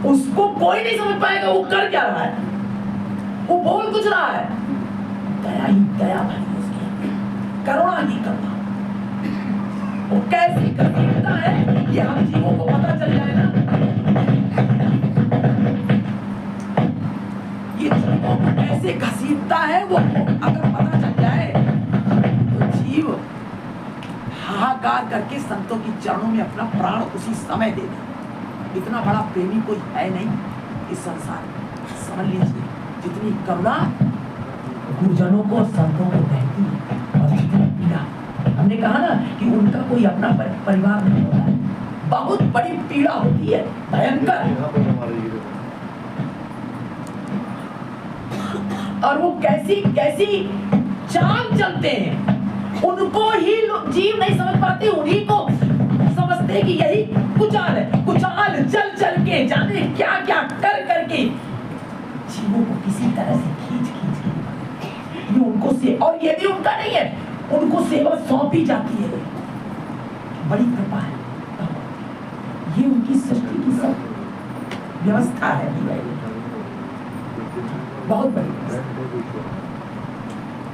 उसको कोई नहीं समझ पाएगा वो कर क्या रहा है, वो बोल कुछ रहा है। दया ही दया भरी उसकी, करुणा ही करुणा। वो कैसी करता है ये हम जीवों को पता चल जाए ना, ये जीवों को कैसे घसीटता है वो अगर पता चल जाए तो जीव हाहाकार करके संतों की चरणों में अपना प्राण उसी समय दे दे। इतना बड़ा प्रेमी कोई है नहीं इस संसार में। समझ लीजिए, जितनी करुणा गुरुजनों को संतों को रहती है, और जितनी पीड़ा, हमने कहा ना कि उनका कोई अपना परिवार नहीं होता है, बहुत बड़ी पीड़ा होती है, भयंकर। और वो कैसी कैसी चाल चलते हैं, उनको ही जीव नहीं समझ पाते, उन्हीं को समझते कि यही कुचाल है। कुचाल चल चल के जाने क्या क्या कर करके जीवों को किसी तरह से खींच के ये उनको से, और ये भी उनका नहीं है, उनको सेवा सौंपी जाती है बड़ी कृपा है, ये उनकी सृष्टि की सब व्यवस्था है, बहुत बड़ी व्यवस्था।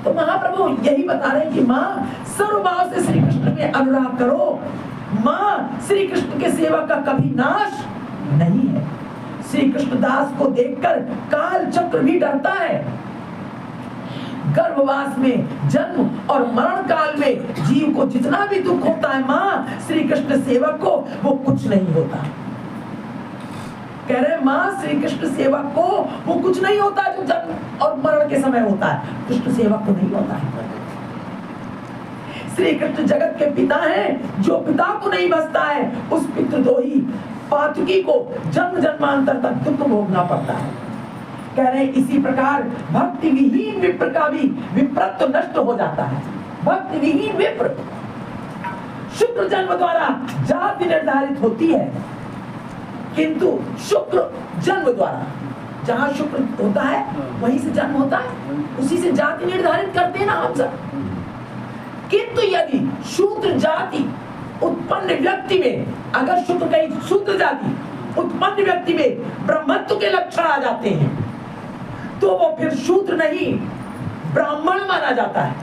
तो महाप्रभु यही बता रहे हैं कि माँ सर्वभाव से श्री कृष्ण में अनुराग करो। माँ श्री कृष्ण के सेवा का कभी नाश नहीं है। श्री कृष्ण दास को देखकर काल चक्र भी डरता है। गर्भवास में, जन्म और मरण काल में जीव को जितना भी दुख होता है, माँ श्री कृष्ण सेवक को वो कुछ नहीं होता। कह रहे माँ श्री कृष्ण सेवक को वो कुछ नहीं होता जो जन्म और मरण के समय होता है, कृष्ण सेवक को नहीं होता है। श्री कृष्ण जगत के पिता हैं, जो पिता को नहीं बसता है उस पितृद्रोही पातकी को जन्म जन्मांतर तक दुख भोगना पड़ता है। कह रहे इसी प्रकार भक्ति विहीन विप्र का भी विप्रत्व नष्ट हो जाता है। भक्ति विहीन विप्र शुक्र जन्म द्वारा जाति निर्धारित होती है, किंतु शुक्र जन्म द्वारा, जहां शुक्र होता है वहीं से जन्म होता है, उसी से जाति निर्धारित करते हैं ना हम सब। किंतु यदि शूद्र जाति उत्पन्न व्यक्ति में, अगर शुक्र कहीं शूद्र जाति उत्पन्न व्यक्ति में ब्रह्मत्व के लक्षण आ जाते हैं, तो वो फिर शूद्र नहीं ब्राह्मण माना जाता है।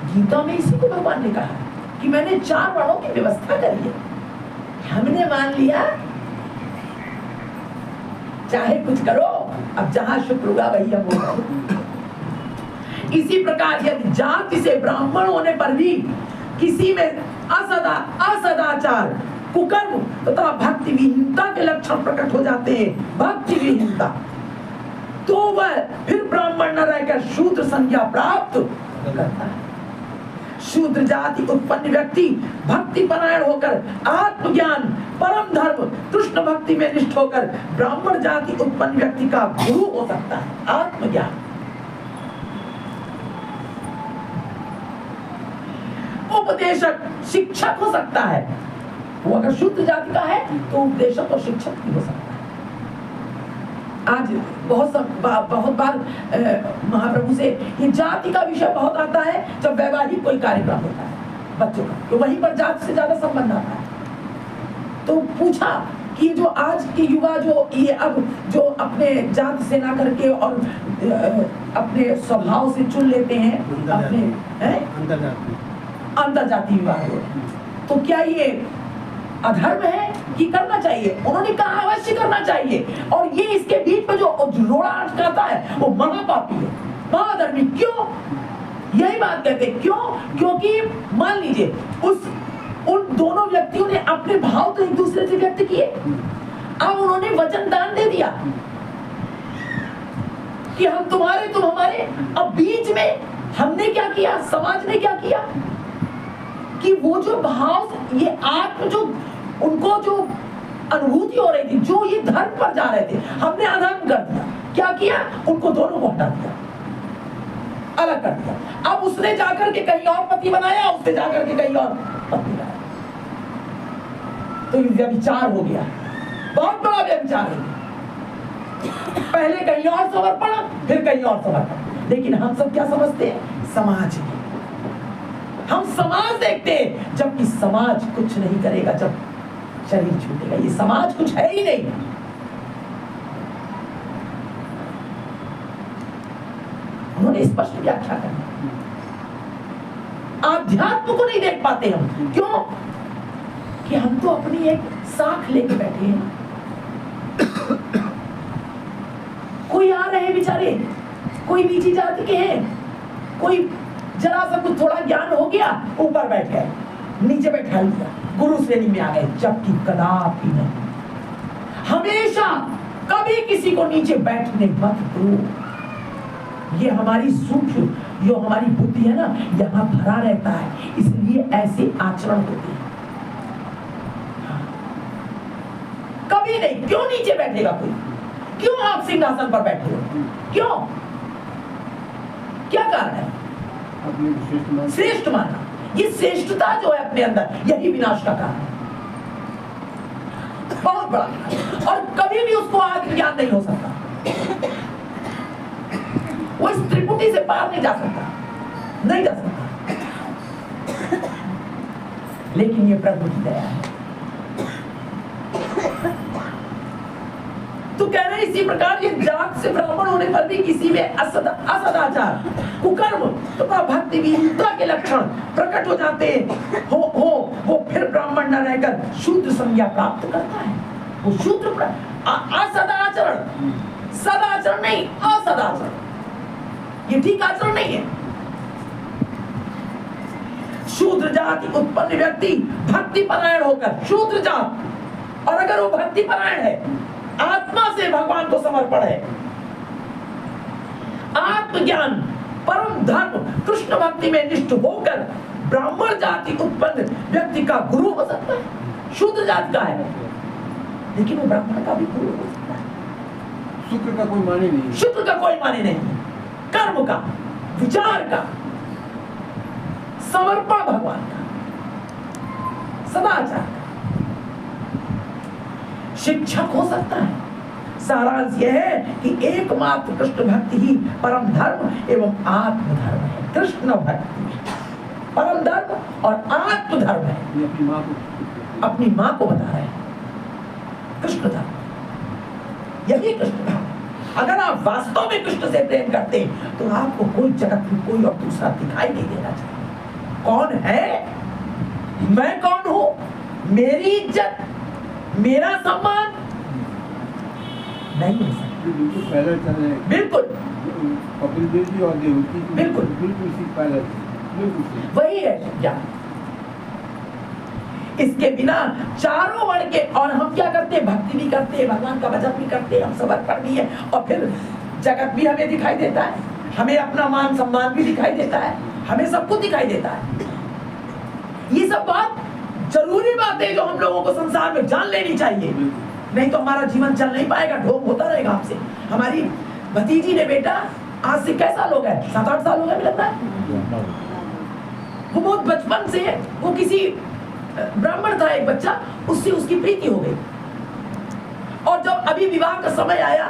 गीता में इसी को भगवान ने कहा कि मैंने 4 वर्णों की व्यवस्था करी है। हमने मान लिया चाहे कुछ करो, अब जहां शुक्र होगा वही हम होगा। इसी प्रकार यदि जाति से ब्राह्मण होने पर भी किसी में असदाचार, कुकर्म तथा भक्ति विहीनता के लक्षण प्रकट हो जाते हैं, भक्ति विहीनता, तो वह फिर ब्राह्मण न रहकर शूद्र संज्ञा प्राप्त करता है। शूद्र जाति उत्पन्न व्यक्ति भक्ति परायण होकर आत्मज्ञान, परम धर्म, कृष्ण भक्ति में निष्ठ होकर ब्राह्मण जाति उत्पन्न व्यक्ति का गुरु हो सकता है। आत्मज्ञान उपदेशक, शिक्षक हो सकता है। वो अगर शुद्ध जाति का है तो उपदेशक और शिक्षक भी हो सकता है। आज बहुत बार महाप्रभु से ये जाति का विषय बहुत आता है जब वैवाहिक कोई कार्यक्रम होता है बच्चों का, तो वहीं पर जाति से ज्यादा संबंध आता है। तो पूछा कि जो आज के युवा जो ये अब जो अपने जाति से ना करके और अपने स्वभाव से चुन लेते हैं, अपने अंतरजातीय विवाह, तो क्या ये अधर्म है कि करना चाहिए? उन्होंने कहा अवश्य करना चाहिए। और ये इसके बीच में जो रोड़ा अटकाता है वो महापापी है, महाधर्मी। क्यों? यही बात कहते हैं। क्यों? क्योंकि मान लीजिए उन दोनों व्यक्तियों ने अपने भाव तो एक दूसरे से व्यक्त किए, अब उन्होंने वचन दान दे दिया कि हम तुम्हारे तुम हमारे। अब बीच में हमने क्या किया, समाज ने क्या किया कि वो जो भाव, ये आत्म जो उनको जो अनुभूति हो रही थी, जो ये धर्म पर जा रहे थे, हमने अधर्म कर दिया। क्या किया? उनको दोनों को हटा दिया, अलग कर दिया। अब उसने जाकर के कहीं और पति बनाया, उसने जाकर के कहीं और पति बनाया, तो ये व्यभिचार हो गया, बहुत बड़ा व्यभिचार हो गया। पहले कहीं और समर्पण, फिर कहीं और समर्पण। लेकिन हम सब क्या समझते हैं? समाज में हम समाज देखते हैं, जबकि समाज कुछ नहीं करेगा जब शरीर छूटेगा। ये समाज कुछ है ही नहीं। उन्होंने स्पष्ट व्याख्या करना। आध्यात्म को नहीं देख पाते हम। क्यों? कि हम तो अपनी एक साख लेके बैठे हैं। कोई आ रहे हैं बेचारे, कोई नीची जाति के हैं, कोई जरा सा कुछ थोड़ा ज्ञान हो गया, ऊपर बैठ गए, नीचे बैठा दिया, गुरु श्रेणी में आ गए। जबकि कदापि नहीं, हमेशा कभी किसी को नीचे बैठने मत दो। ये हमारी सूक्ष्म जो हमारी बुद्धि है ना, यहाँ भरा रहता है, इसलिए ऐसे आचरण होते हैं। कभी नहीं। क्यों नीचे बैठेगा कोई? क्यों आप सिंहासन पर बैठे हो? क्यों? क्या कारण है? श्रेष्ठ मानना। ये श्रेष्ठता जो है अपने अंदर, यही विनाश का कारण है, बहुत बड़ा। और कभी भी उसको आत्मज्ञान नहीं हो सकता। वो इस त्रिपुटी से पार नहीं जा सकता, नहीं जा सकता। लेकिन ये प्रभु की दया है। तो कह रहे इसी प्रकार ये जात से ब्राह्मण होने पर भी किसी में असदाचार, कुकर्म तथा भक्ति विहीनता के लक्षण प्रकट हो जाते हैं, वो फिर ब्राह्मण न रहकर शूद्र संज्ञा प्राप्त करता है। वो शूद्र असदाचरण, सदाचरण नहीं, असदाचरण, ये ठीक आचरण नहीं है। शूद्र जाति उत्पन्न व्यक्ति भक्ति परायण होकर, शूद्र जात, और अगर वो भक्ति परायण है, आत्मा से भगवान को समर्पण है, आत्मज्ञान, परम धर्म, कृष्ण भक्ति में निष्ठ होकर ब्राह्मण जाति उत्पन्न व्यक्ति का गुरु हो सकता है। शूद्र जाति का है लेकिन वो ब्राह्मण का भी गुरु हो सकता है। शुक्र का कोई माने नहीं, शुक्र का कोई माने नहीं, कर्म का, विचार का, समर्पण भगवान का, सदाचार का, शिक्षक हो सकता है। सारांश यह है कि एकमात्र कृष्ण भक्ति ही परम धर्म एवं आत्मधर्म है। कृष्ण भक्ति परम धर्म और आत्मधर्म है। अपनी माँ को बता रहे हैं कृष्ण धर्म, यही कृष्ण धर्म। अगर आप वास्तव में कृष्ण से प्रेम करते हैं तो आपको कोई जगत में कोई और दूसरा दिखाई नहीं देना चाहिए। कौन है, मैं कौन हूं, मेरी इज्जत, मेरा सम्मान नहीं हो सकता। बिल्कुल पैदल चल रहे, बिल्कुल कपिल देव जी और देवकी जी बिल्कुल बिल्कुल इसी पैदल, बिल्कुल वही है ज्ञान। इसके बिना चारों वर्ण के, और हम क्या करते हैं, भक्ति भी करते हैं, भगवान का भजन भी करते हैं, हम सब अर्पण भी है, और फिर जगत भी हमें दिखाई देता है, हमें अपना मान सम्मान भी दिखाई देता है, हमें सब कुछ दिखाई देता है। ये सब बात जरूरी बात है जो हम लोगों को संसार में जान लेनी चाहिए, नहीं तो हमारा जीवन चल नहीं पाएगा, ढोंग होता रहेगा हमसे। हमारी भतीजी ने बेटा आज से कैसा लोग है, 7-8 साल हो गए लगता है, वो बहुत बचपन से, वो किसी ब्राह्मण था एक बच्चा, उससे उसकी प्रीति हो गई, और जब अभी विवाह का समय आया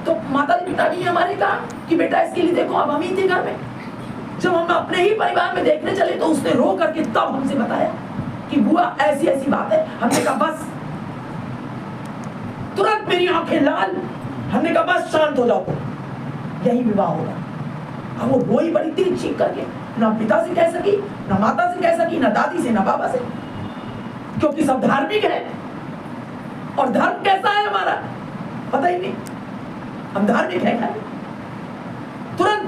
तो माता पिताजी ने हमारे कहा कि बेटा इसके लिए देखो, अब हम ही थे घर में। जब हम अपने ही परिवार में देखने चले तो उसने रो करके तब हमसे बताया कि बुआ ऐसी ऐसी बात है। हमने कहा बस, तुरंत मेरी आंखें लाल, हमने कहा बस शांत हो जाओ, यही विवाह होगा। अब वो रोई बड़ी तेज चीख करके, ना पिता से कह सकी, ना माता से कह सकी, ना दादी से, ना बाबा से, क्योंकि सब धार्मिक है और धर्म कैसा है हमारा पता ही नहीं, हम धार्मिक है खाली। तुरंत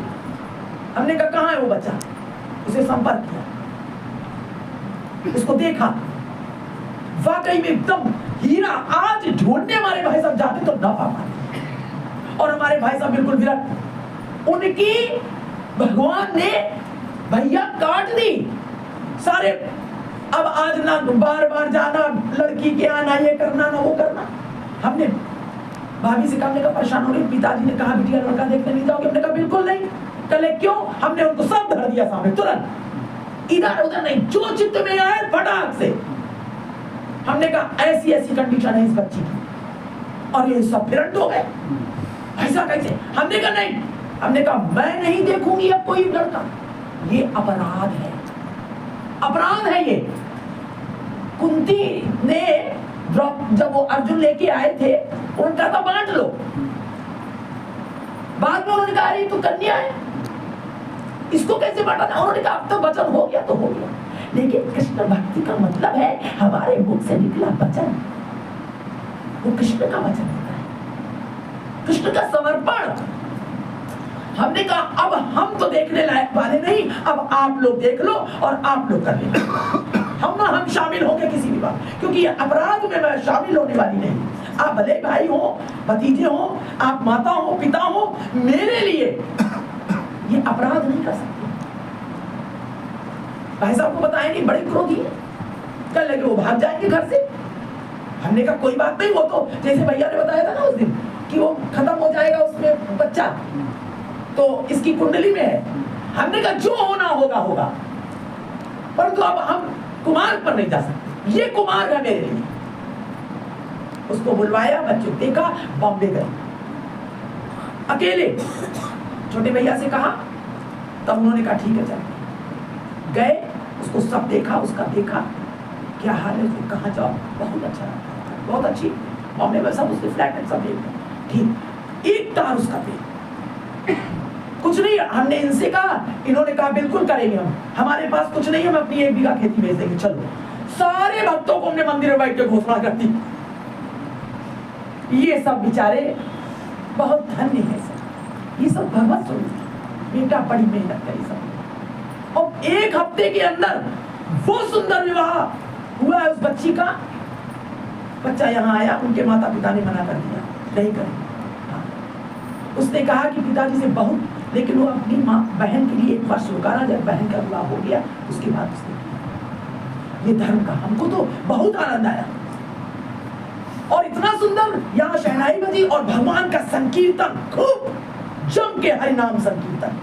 हमने कहा कहाँ है वो बच्चा, उसे संपर्क किया, उसको देखा, वाकई में एकदम हीरा। आज ढूंढने हमारे भाई साहब जाते तो ना पा पाते, और हमारे भाई साहब बिल्कुल विरक्त। उनकी भगवान ने भैया काट दी सारे। अब आज ना बार बार जाना लड़की के आना, ये करना ना वो करना। हमने भाभी से हमने कहा परेशान हो गए, पिताजी ने कहा बिटिया लड़का देखने नहीं जाओगे, हमने कहा बिल्कुल नहीं। कल क्यों, हमने उनको सब धर दिया सामने, तुरंत, इधर उधर नहीं, जो चित्त में आए फटाक से। हमने कहा ऐसी ऐसी कंडीशन है इस बच्ची की, और ये सब फिरंट हो गए, ऐसा कैसे। हमने कहा नहीं, हमने कहा मैं नहीं देखूंगी अब कोई लड़का, ये अपराध है, अपराध है ये। कुंती ने जब वो अर्जुन लेके आए थे, उनका तो बांट लो, बाद में उन्होंने कहा अरे तो कन्या है, इसको कैसे बांटा था। उन्होंने कहा अब तो वचन हो गया तो हो गया। लेकिन कृष्ण भक्ति का मतलब है हमारे मुख से निकला वचन, वो कृष्ण का वचन होता है, कृष्ण का समर्पण। हमने कहा अब हम तो देखने लायक वाले नहीं, अब आप लोग देख लो और आप लोग कर लेना। हम शामिल होंगे किसी भी बात, क्योंकि ये अपराध में मैं शामिल होने वाली नहीं। आप भले भाई हो, भतीजे हो, आप माता हो, पिता हो, मेरे लिए ये अपराध नहीं कर सकते। भाई साहब को बताया नहीं, बड़े क्रोधी है, कल लगे वो भाग जाएंगे घर से। हमने कहा कोई बात नहीं, वो तो जैसे भैया ने बताया था ना उस दिन कि वो खत्म हो जाएगा उसमें बच्चा, तो इसकी कुंडली में है। हमने कहा जो होना होगा होगा, परंतु अब हम कुमार पर नहीं जा सकते, ये कुमार है मेरे लिए। उसको बुलवाया, बच्चों देखा, बॉम्बे गए अकेले, छोटे भैया से कहा, तब उन्होंने कहा ठीक है चल गए। उसको सब देखा, उसका देखा, क्या हाल है, तुम कहाँ जाओ, बहुत अच्छा रहा, बहुत अच्छी बॉम्बे में सब उसके फ्लैट है, सब ठीक, एक तार उसका पे कुछ नहीं। हमने इनसे कहा, इन्होंने कहा बिल्कुल करेंगे हम, हमारे पास कुछ नहीं, हम अपनी 1 बीघा खेती बेच देंगे, चलो। सारे भक्तों को हमने मंदिर में बैठ के घोषणा कर दी। ये सब बेचारे बहुत धन्य है सर, ये सब भगवत स्वरूप, बेटा बड़ी मेहनत करी सब, और 1 हफ्ते के अंदर वो सुंदर विवाह हुआ है उस बच्ची का। बच्चा यहाँ आया, उनके माता पिता ने मना कर दिया, नहीं करेंगे। हाँ। उसने कहा कि पिताजी से बहुत, लेकिन वो अपनी माँ बहन के लिए 1 वर्ष रुका ना, जब बहन का विवाह हो गया उसके बाद उसने ये धर्म का, हमको तो बहुत आनंद आया। और इतना सुंदर यहाँ शहनाई बजी और भगवान का संकीर्तन, खूब जम के हरिनाम संकीर्तन,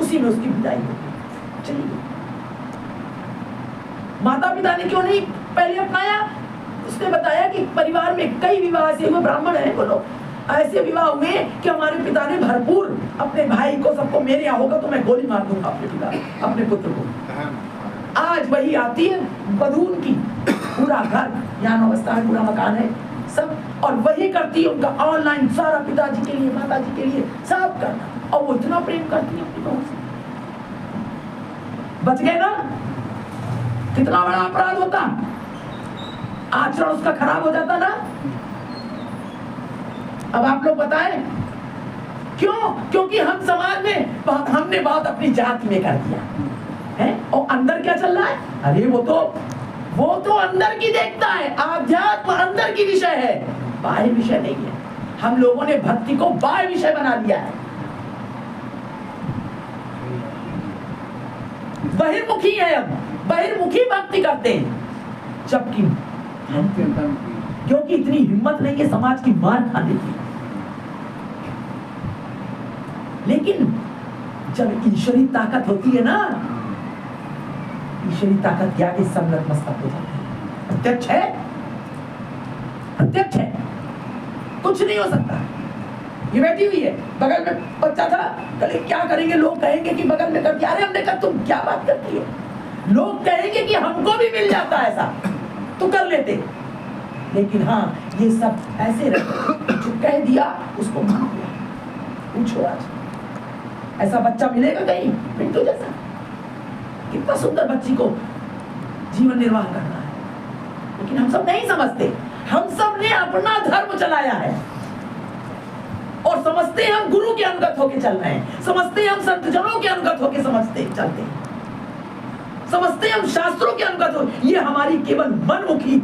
उसी में उसकी विदाई हो गई, चली गई। माता पिता ने क्यों नहीं पहले अपनाया? उसने बताया कि परिवार में कई विवाह से हुए, ब्राह्मण है बोलो, ऐसे विवाह हुए कि हमारे पिता ने भरपूर अपने भाई को, सबको, मेरे यहाँ होगा तो मैं गोली मार दूंगा अपने पिता, अपने पुत्र को। आज वही आती है बधून की, पूरा घर, यहाँ अवस्था है, पूरा मकान है सब, और वही करती है उनका ऑनलाइन सारा, पिताजी के लिए, माताजी के लिए, सब करना। और वो इतना प्रेम करती है अपनी बहू से। बच गए ना? कितना बड़ा अपराध होता, आचरण उसका खराब हो जाता ना। अब आप लोग बताएं क्यों? क्योंकि हम समाज में हमने बात अपनी जाति में कर दिया है, और अंदर क्या चल रहा है? अरे वो तो अंदर की देखता है, आध्यात्म अंदर की विषय है, बाह्य विषय नहीं है। हम लोगों ने भक्ति को बाह्य विषय बना दिया है, बहिर्मुखी है, हम बहिर्मुखी भक्ति करते हैं, जबकि क्योंकि इतनी हिम्मत नहीं है समाज की मार खाने की। लेकिन जब ईश्वरी ताकत होती है ना, ईश्वरी ताकत के आगे सब नतमस्तक हो जाते हैं। प्रत्यक्ष है, प्रत्यक्ष है, कुछ नहीं हो सकता। ये बैठी हुई है, बगल में बच्चा था, कल क्या करेंगे, लोग कहेंगे कि बगल में कर दिया। अरे हमने कहा तुम क्या बात करती है, लोग कहेंगे कि हमको भी मिल जाता ऐसा तो कर लेते। लेकिन हाँ, ये सब ऐसे रहे, जो कह दिया उसको मान लिया। पूछो आज ऐसा बच्चा मिलेगा कहीं पिंटू जैसा? कितना सुंदर बच्ची को जीवन निर्वाह करना है, लेकिन हम सब नहीं समझते। हम सब ने अपना धर्म चलाया है और समझते हैं हम गुरु के अनुगत होके चल रहे हैं, समझते हैं हम संत जनों के अनुगत होके समझते चलते हैं, समझते हैं हम शास्त्रों के अनुगत हो। ये हमारी केवल मनमुखी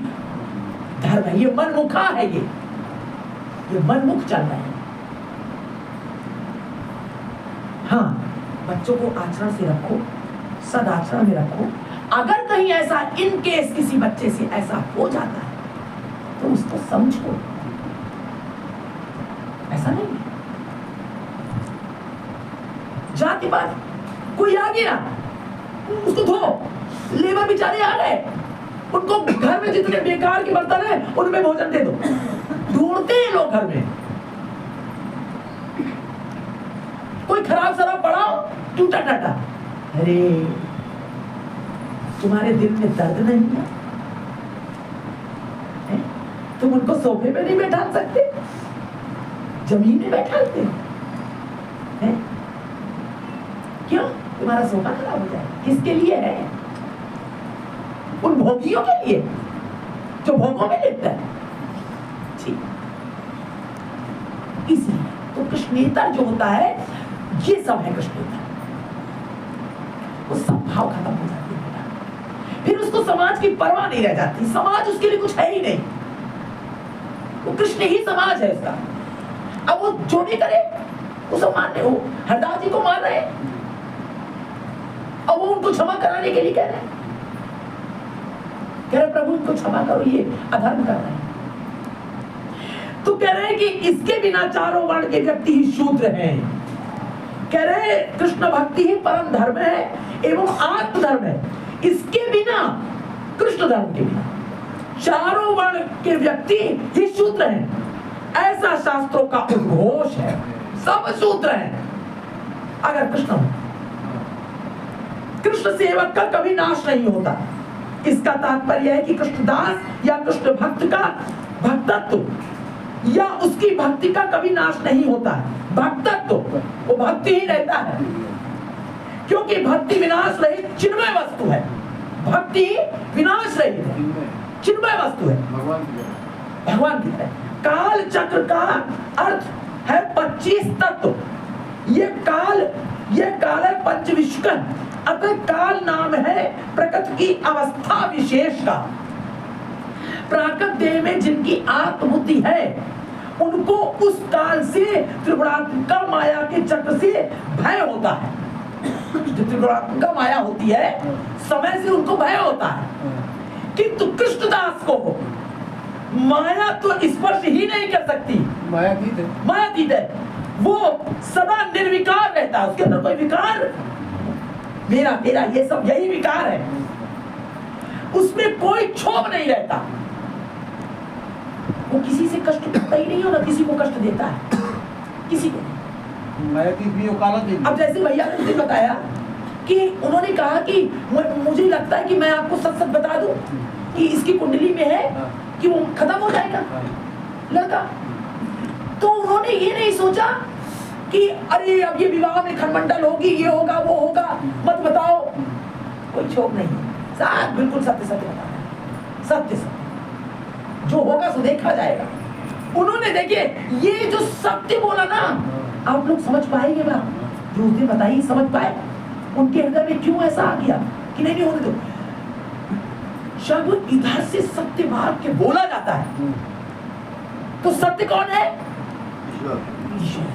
धर्म है, ये मनमुखा है, ये मनमुख चल रहे हैं। हाँ, बच्चों को आचरण से रखो, सदाचरण में रखो। अगर कहीं ऐसा इन केस किसी बच्चे से ऐसा हो जाता है तो उसको समझो, ऐसा नहीं है जाति पात। कोई आ गया उसको धो, लेबर बेचारे आ गए, उनको घर में जितने बेकार के बर्तन है उनमें भोजन दे दो। ढूंढते हैं लोग घर में, कोई खराब शराब पड़ाओ, टूटा टाटा। अरे तुम्हारे दिल में दर्द नहीं है? तुम उनको सोफे पे नहीं बैठा सकते, जमीन में बैठाते हैं? क्यों? तुम्हारा सोफा खराब हो जाए। किसके लिए है? उन भोगियों के लिए जो भोगों में लेता है। ठीक, इसलिए तो कृष्णेतर जो होता है, ये सब है कृष्णेतर। वो सब भाव खत्म हो जाते हैं, फिर उसको समाज की परवाह नहीं रह जाती। समाज उसके लिए कुछ है ही नहीं, वो कृष्ण ही समाज है उसका। अब वो जो भी करे वो सब मानने, वो हरदास जी को मान रहे हैं, अब वो उनको क्षमा कराने के लिए कह रहे हैं, कह रहे प्रभु इनको क्षमा करो, ये अधर्म कर रहे हैं। तो कह रहे हैं कि इसके बिना चारों वर्ण के व्यक्ति ही शूद्र हैं। कह रहे कृष्ण भक्ति ही परम धर्म है एवं आत्म धर्म है। इसके बिना, कृष्ण धर्म के बिना चारों वर्ण के व्यक्ति ही शूद्र हैं, ऐसा शास्त्रों का उद्घोष है। सब शूद्र हैं अगर कृष्ण सेवक का कभी नाश नहीं होता। इसका तात्पर्य है कि कृष्णदास या कृष्ण भक्त का भक्तत्व या उसकी भक्ति का कभी नाश नहीं होता है। भक्तत्व वो भक्ति ही रहता है, क्योंकि भक्ति विनाश रहित चिन्मय वस्तु है। भक्ति विनाश रहित है, चिन्मय वस्तु है, भगवान की है। काल चक्र का अर्थ है 25 तत्व। ये काल है पंचविश्व, अतः काल नाम है प्रकृति की अवस्था विशेष का। प्राकृत देह में जिनकी आत्मबुद्धि है उनको उस काल से त्रिगुणात्मिका माया के चक्र से भय होता है। जो त्रिगुणात्मिका माया होती है समय से उनको भय होता है, किंतु कृष्णदास को माया तो स्पर्श ही नहीं कर सकती। मायातीत है, वो सदा निर्विकार रहता है, उसके अंदर कोई विकार मेरा ये सब यही विकार है, उसमें कोई क्षोभ नहीं रहता। वो किसी से कष्ट करता ही नहीं हो, ना किसी को कष्ट देता है, किसी को नहीं। अब जैसे भैया ने मुझे बताया कि उन्होंने कहा कि मुझे लगता है कि मैं आपको सच सच बता दूं कि इसकी कुंडली में है कि वो खत्म हो जाएगा लड़का। तो उन्होंने ये नहीं सोचा कि अरे अब ये विवाह में खंडमंडल होगी, ये होगा वो होगा, मत बताओ। कोई क्षोभ नहीं, साथ बिल्कुल सत्य सत्य बता रहे हैं, सत्य सत्य जो होगा सो देखा जाएगा। उन्होंने देखिए ये जो सत्य बोला ना, आप लोग समझ पाएंगे ना, जो उस दिन बताइए समझ पाए उनके हृदय में क्यों ऐसा आ गया कि नहीं होने दो। जब इधर से सत्य मार्ग के बोला जाता है तो सत्य कौन है? ईश्वर।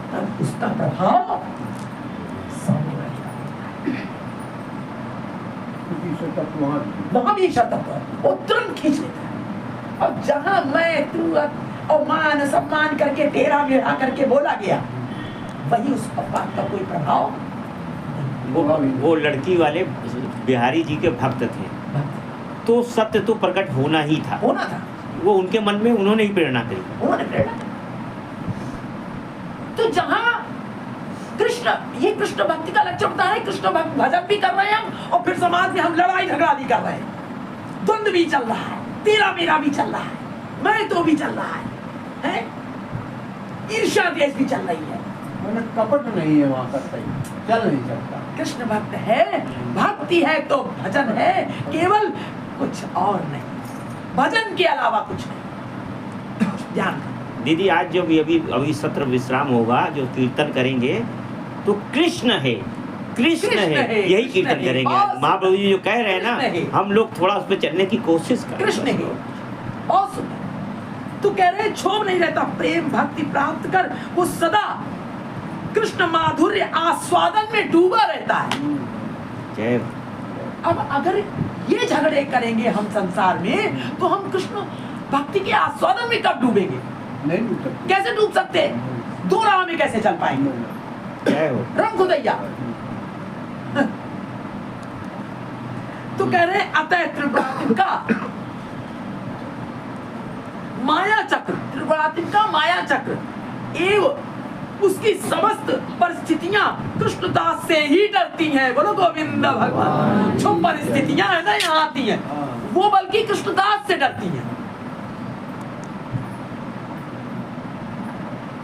तब उसका प्रभाव सामने वहां भी ईश्वर तत्व है, वो तुरंत खींच लेता है। और जहां मैं तू और मान सम्मान करके टेढ़ा मेढ़ा करके बोला गया, वही उस बात का कोई प्रभाव। वो लड़की वाले बिहारी जी के भक्त थे, तो सत्य तो प्रकट होना ही था, होना था। वो उनके मन में उन्होंने ही प्रेरणा करी, उन्होंने प्रेरणा। तो जहां कृष्ण, ये कृष्ण भक्ति का लक्षण बता रहे, कृष्ण भक्त भजन भी कर रहे हैं हम, और फिर समाज में हम लड़ाई झगड़ा भी कर रहे हैं, द्वंद भी चल रहा है, तेरा मेरा भी चल रहा है, मैं तो भी चल रहा है? ईर्ष्या द्वेष भी चल रही है। कपट नहीं है वहां करता, चल नहीं सकता। कृष्ण भक्त है, भक्ति है तो भजन है, केवल कुछ और नहीं, भजन के अलावा कुछ नहीं। ध्यान दीदी, आज जो भी अभी सत्र विश्राम होगा, जो कीर्तन करेंगे तो कृष्ण है, कृष्ण है, यही कीर्तन करेंगे। महाप्रभु जी जो कह रहे हैं ना, हम लोग थोड़ा उस पर चलने की कोशिश करें। कृष्ण है, बहुत सुंदर। तो कह रहे क्षोभ नहीं रहता, प्रेम भक्ति प्राप्त कर वो सदा कृष्ण माधुर्य आस्वादन में डूबा रहता है। जय। अब अगर ये झगड़े करेंगे हम संसार में, तो हम कृष्ण भक्ति के आस्वादन में कब डूबेंगे? नहीं डूब सकते। कैसे डूब सकते हैं? दो राह में कैसे चल पाएंगे? जय हो। रंग खुदैया। तो कह रहे अतः त्रिगुणात्मिका माया चक्र, त्रिगुणात्मिका माया चक्र एवं उसकी समस्त परिस्थितियां कृष्णदास से ही डरती हैं। बोलो गोविंद भगवान। जो परिस्थितियां है ना यहाँ आती हैं, वो बल्कि कृष्णदास से डरती हैं,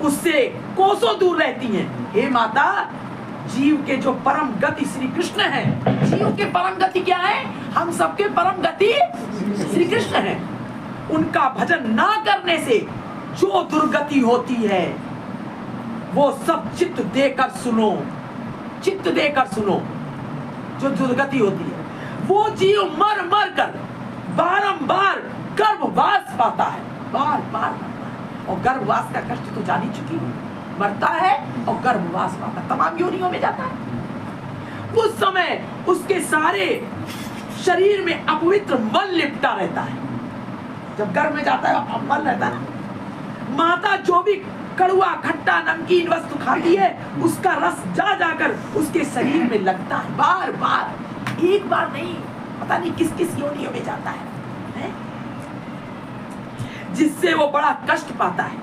उससे कोसों दूर रहती हैं। हे माता, जीव के जो परम गति श्री कृष्ण है, जीव के परम गति क्या है? हम सबके परम गति श्री कृष्ण है। उनका भजन ना करने से जो दुर्गति होती है, वो सब चित्त देकर सुनो, चित्त देकर सुनो। जो दुर्गति होती है, वो जीव मर मर कर बारंबार गर्भवास पाता है, बार बार। और गर्भवास का कष्ट तो जान ही चुकी हूँ, मरता है और गर्भवास पाता, तमाम योनियों में जाता है। उस समय उसके सारे शरीर में अपवित्र मल लिपटा रहता है। जब गर्भ में जाता है मल रहता है। माता जो भी कड़वा खट्टा नमकीन वस्तु खाती है, उसका रस जा जाकर उसके शरीर में लगता है, बार बार, एक बार नहीं, पता नहीं किस किस योनियों में जाता है, जिससे वो बड़ा कष्ट पाता है।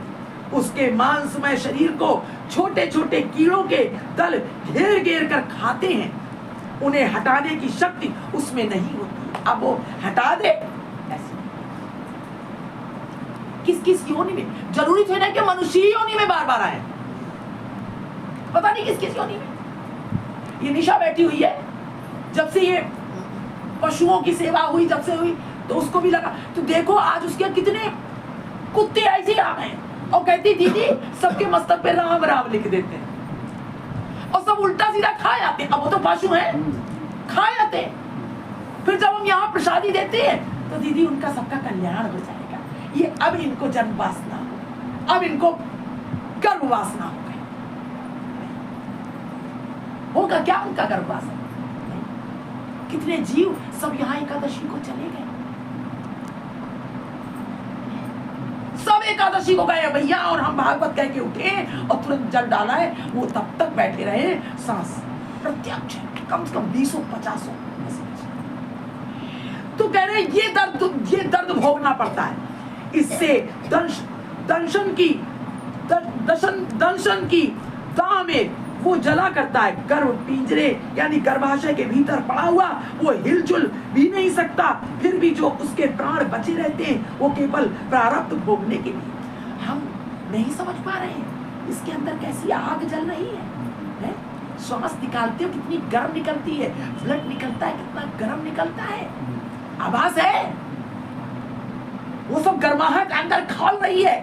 उसके मांसमय शरीर को छोटे छोटे कीड़ों के दल घेर घेर कर खाते हैं। उन्हें हटाने की शक्ति उसमें नहीं होती। अब वो हटा दे ऐसे। किस किस योनि में, जरूरी थे ना कि मनुष्य ही योनि में बार बार आए, पता नहीं किस किस योनि में। ये निशा बैठी हुई है, जब से ये पशुओं की सेवा हुई, जब से हुई, तो उसको भी लगा, तो देखो आज उसके कितने कुत्ते ऐसे आ गए और कहती दीदी सबके मस्तक पे राम राम लिख देते हैं और सब उल्टा सीधा खा जाते हैं। अब वो तो पशु है, खा जाते हैं। फिर जब हम यहाँ प्रसादी देते हैं तो दीदी उनका सबका कल्याण हो जाएगा। ये अब इनको जन्म वासना, अब इनको गर्भ वासना हो गई। होगा क्या उनका गर्भ वासना? कितने जीव सब यहाँ एकादशी को चले गए, सब एकादशी को गए भैया, और हम भागवत कह के उठे और तुरंत जल डाला है, वो तब तक बैठे रहे। सांस प्रत्यक्ष कम से कम 20-50 तो कह रहे ये दर्द भोगना पड़ता है। इससे दंशन की दाह में वो जला करता है। गर्भ पिंजरे यानी गर्भाशय के भीतर पड़ा हुआ वो हिलजुल भी नहीं सकता, फिर भी जो उसके प्राण बचे रहते हैं वो केवल प्रारब्ध भोगने के लिए। हम नहीं समझ पा रहे हैं इसके अंदर कैसी आग जल रही है? श्वास निकालते हो कितनी गर्म निकलती है, ब्लड निकलता है कितना गर्म निकलता है, आवाज है, वो सब गर्माहट अंदर खौल रही है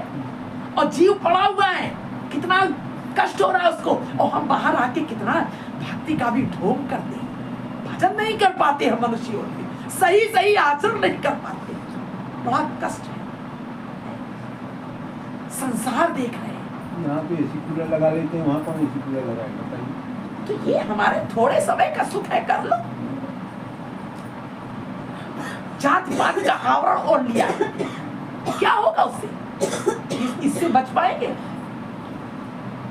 और जीव पड़ा हुआ है, कितना कष्ट हो रहा है उसको। और हम बाहर आके कितना भक्ति का भी ढोंग करते हैं, भजन नहीं कर पाते हम मनुष्यों में, सही आचरण नहीं कर पाते, बड़ा कष्ट है। संसार देख रहे हैं, यहाँ पे एसी कूलर लगा लेते हैं, वहाँ कौन एसी कूलर लगाएगा बताइए? तो ये हमारे थोड़े समय का सुख है, कर लो। जात पात का आवरण ओढ़ लिया, क्या होगा उससे? इससे बच पाएंगे?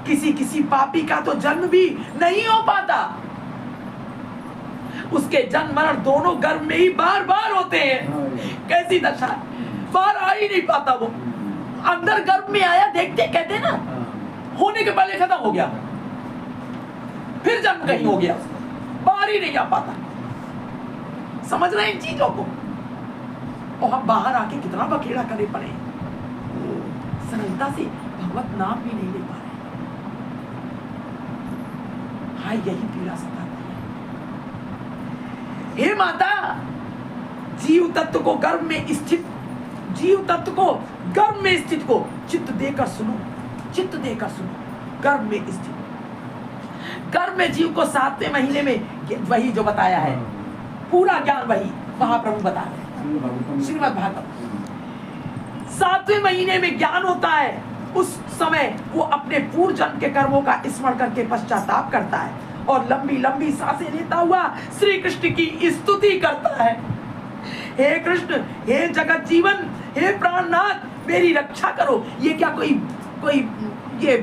किसी पापी का तो जन्म भी नहीं हो पाता, उसके जन्म मरण दोनों गर्भ में ही बार बार होते हैं। कैसी दशा, बाहर आ ही नहीं पाता वो, अंदर गर्भ में आया देखते कहते ना, होने के पहले खत्म हो गया, फिर जन्म कहीं हो गया, बाहर ही नहीं आ पाता। समझ रहे हैं इन चीजों को? और हम बाहर आके कितना बखेड़ा करे पड़े, सरलता से भगवत नाम भी नहीं ले पा रहे। हाँ, यही पीड़ा सताती है। हे माता, जीव तत्व को गर्भ में स्थित, जीव तत्व को गर्भ में स्थित को चित्त देकर सुनो, चित्त देकर सुनो। गर्भ में स्थित, गर्भ में जीव को 7वें महीने में वही जो बताया है, पूरा ज्ञान वही महाप्रभु बता रहे हैं श्रीमद् भागवत। 7वें महीने में ज्ञान होता है, उस समय वो अपने पूर्व जन्म के कर्मों का स्मरण करके पश्चाताप करता है और लंबी लंबी सांसें लेता हुआ श्री कृष्ण की स्तुति करता है। हे कृष्ण, हे जगत जीवन, हे प्राणनाथ, मेरी रक्षा करो। ये क्या कोई ये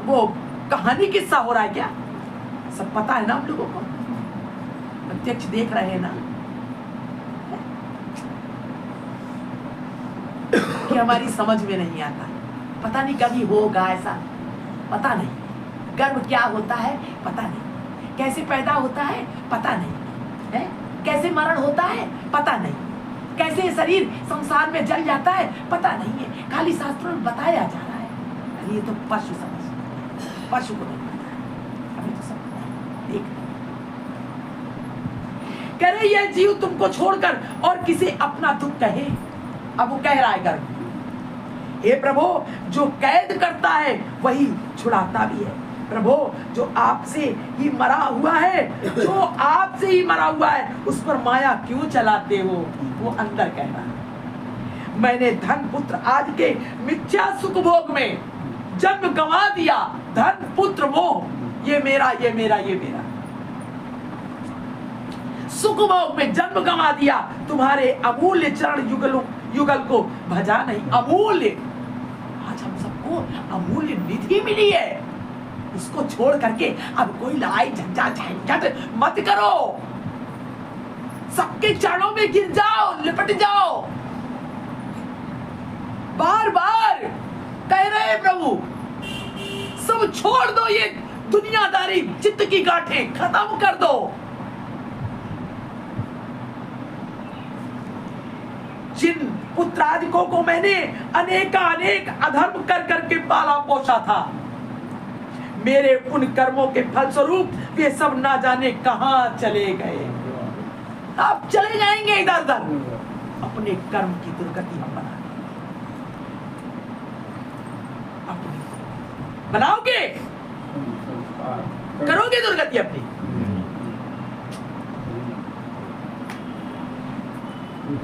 वो कहानी किस्सा हो रहा है क्या? सब पता है ना हम लोगों को, प्रत्यक्ष देख रहे हैं ना कि हमारी समझ में नहीं आता। पता नहीं कभी होगा ऐसा, पता नहीं। गर्भ क्या होता है पता नहीं, कैसे पैदा होता है पता नहीं है, कैसे मरण होता है पता नहीं, कैसे शरीर संसार में जल जाता है पता नहीं है, खाली शास्त्रों में बताया जा रहा है। ये तो पशु समझ, पशु को नहीं पता है, अभी तो सब पता है। देख कह रहे ये जीव तुमको छोड़कर और किसे अपना दुख कहे। अब वो कह रहा है गर्भ, हे प्रभु, जो कैद करता है वही छुड़ाता भी है। प्रभु, जो आपसे ही मरा हुआ है, जो आपसे ही मरा हुआ है, उस पर माया क्यों चलाते हो? वो अंदर कह रहा है, मैंने धन पुत्र आज के मिथ्या सुख भोग में जन्म गंवा दिया। धन पुत्र मोह, ये मेरा, ये मेरा, ये मेरा, सुख भोग में जन्म गंवा दिया। तुम्हारे अमूल्य चरण युगल को भजा नहीं। अमूल्य, आज हम सबको अमूल्य निधि मिली है, उसको छोड़ करके अब कोई लड़ाई झंझट मत करो, सबके चरणों में गिर जाओ, लिपट जाओ। बार बार कह रहे हैं प्रभु, सब छोड़ दो, ये दुनियादारी चित्त की गांठें खत्म कर दो, जिन पुत्रादिकों को मैंने अनेक अधर्म कर करके पाला पोसा था, मेरे उन कर्मों के फलस्वरूप वे सब ना जाने कहां चले गए। आप चले जाएंगे इधर उधर, अपने कर्म की दुर्गति हम बना बनाओगे, करोगे दुर्गति अपनी।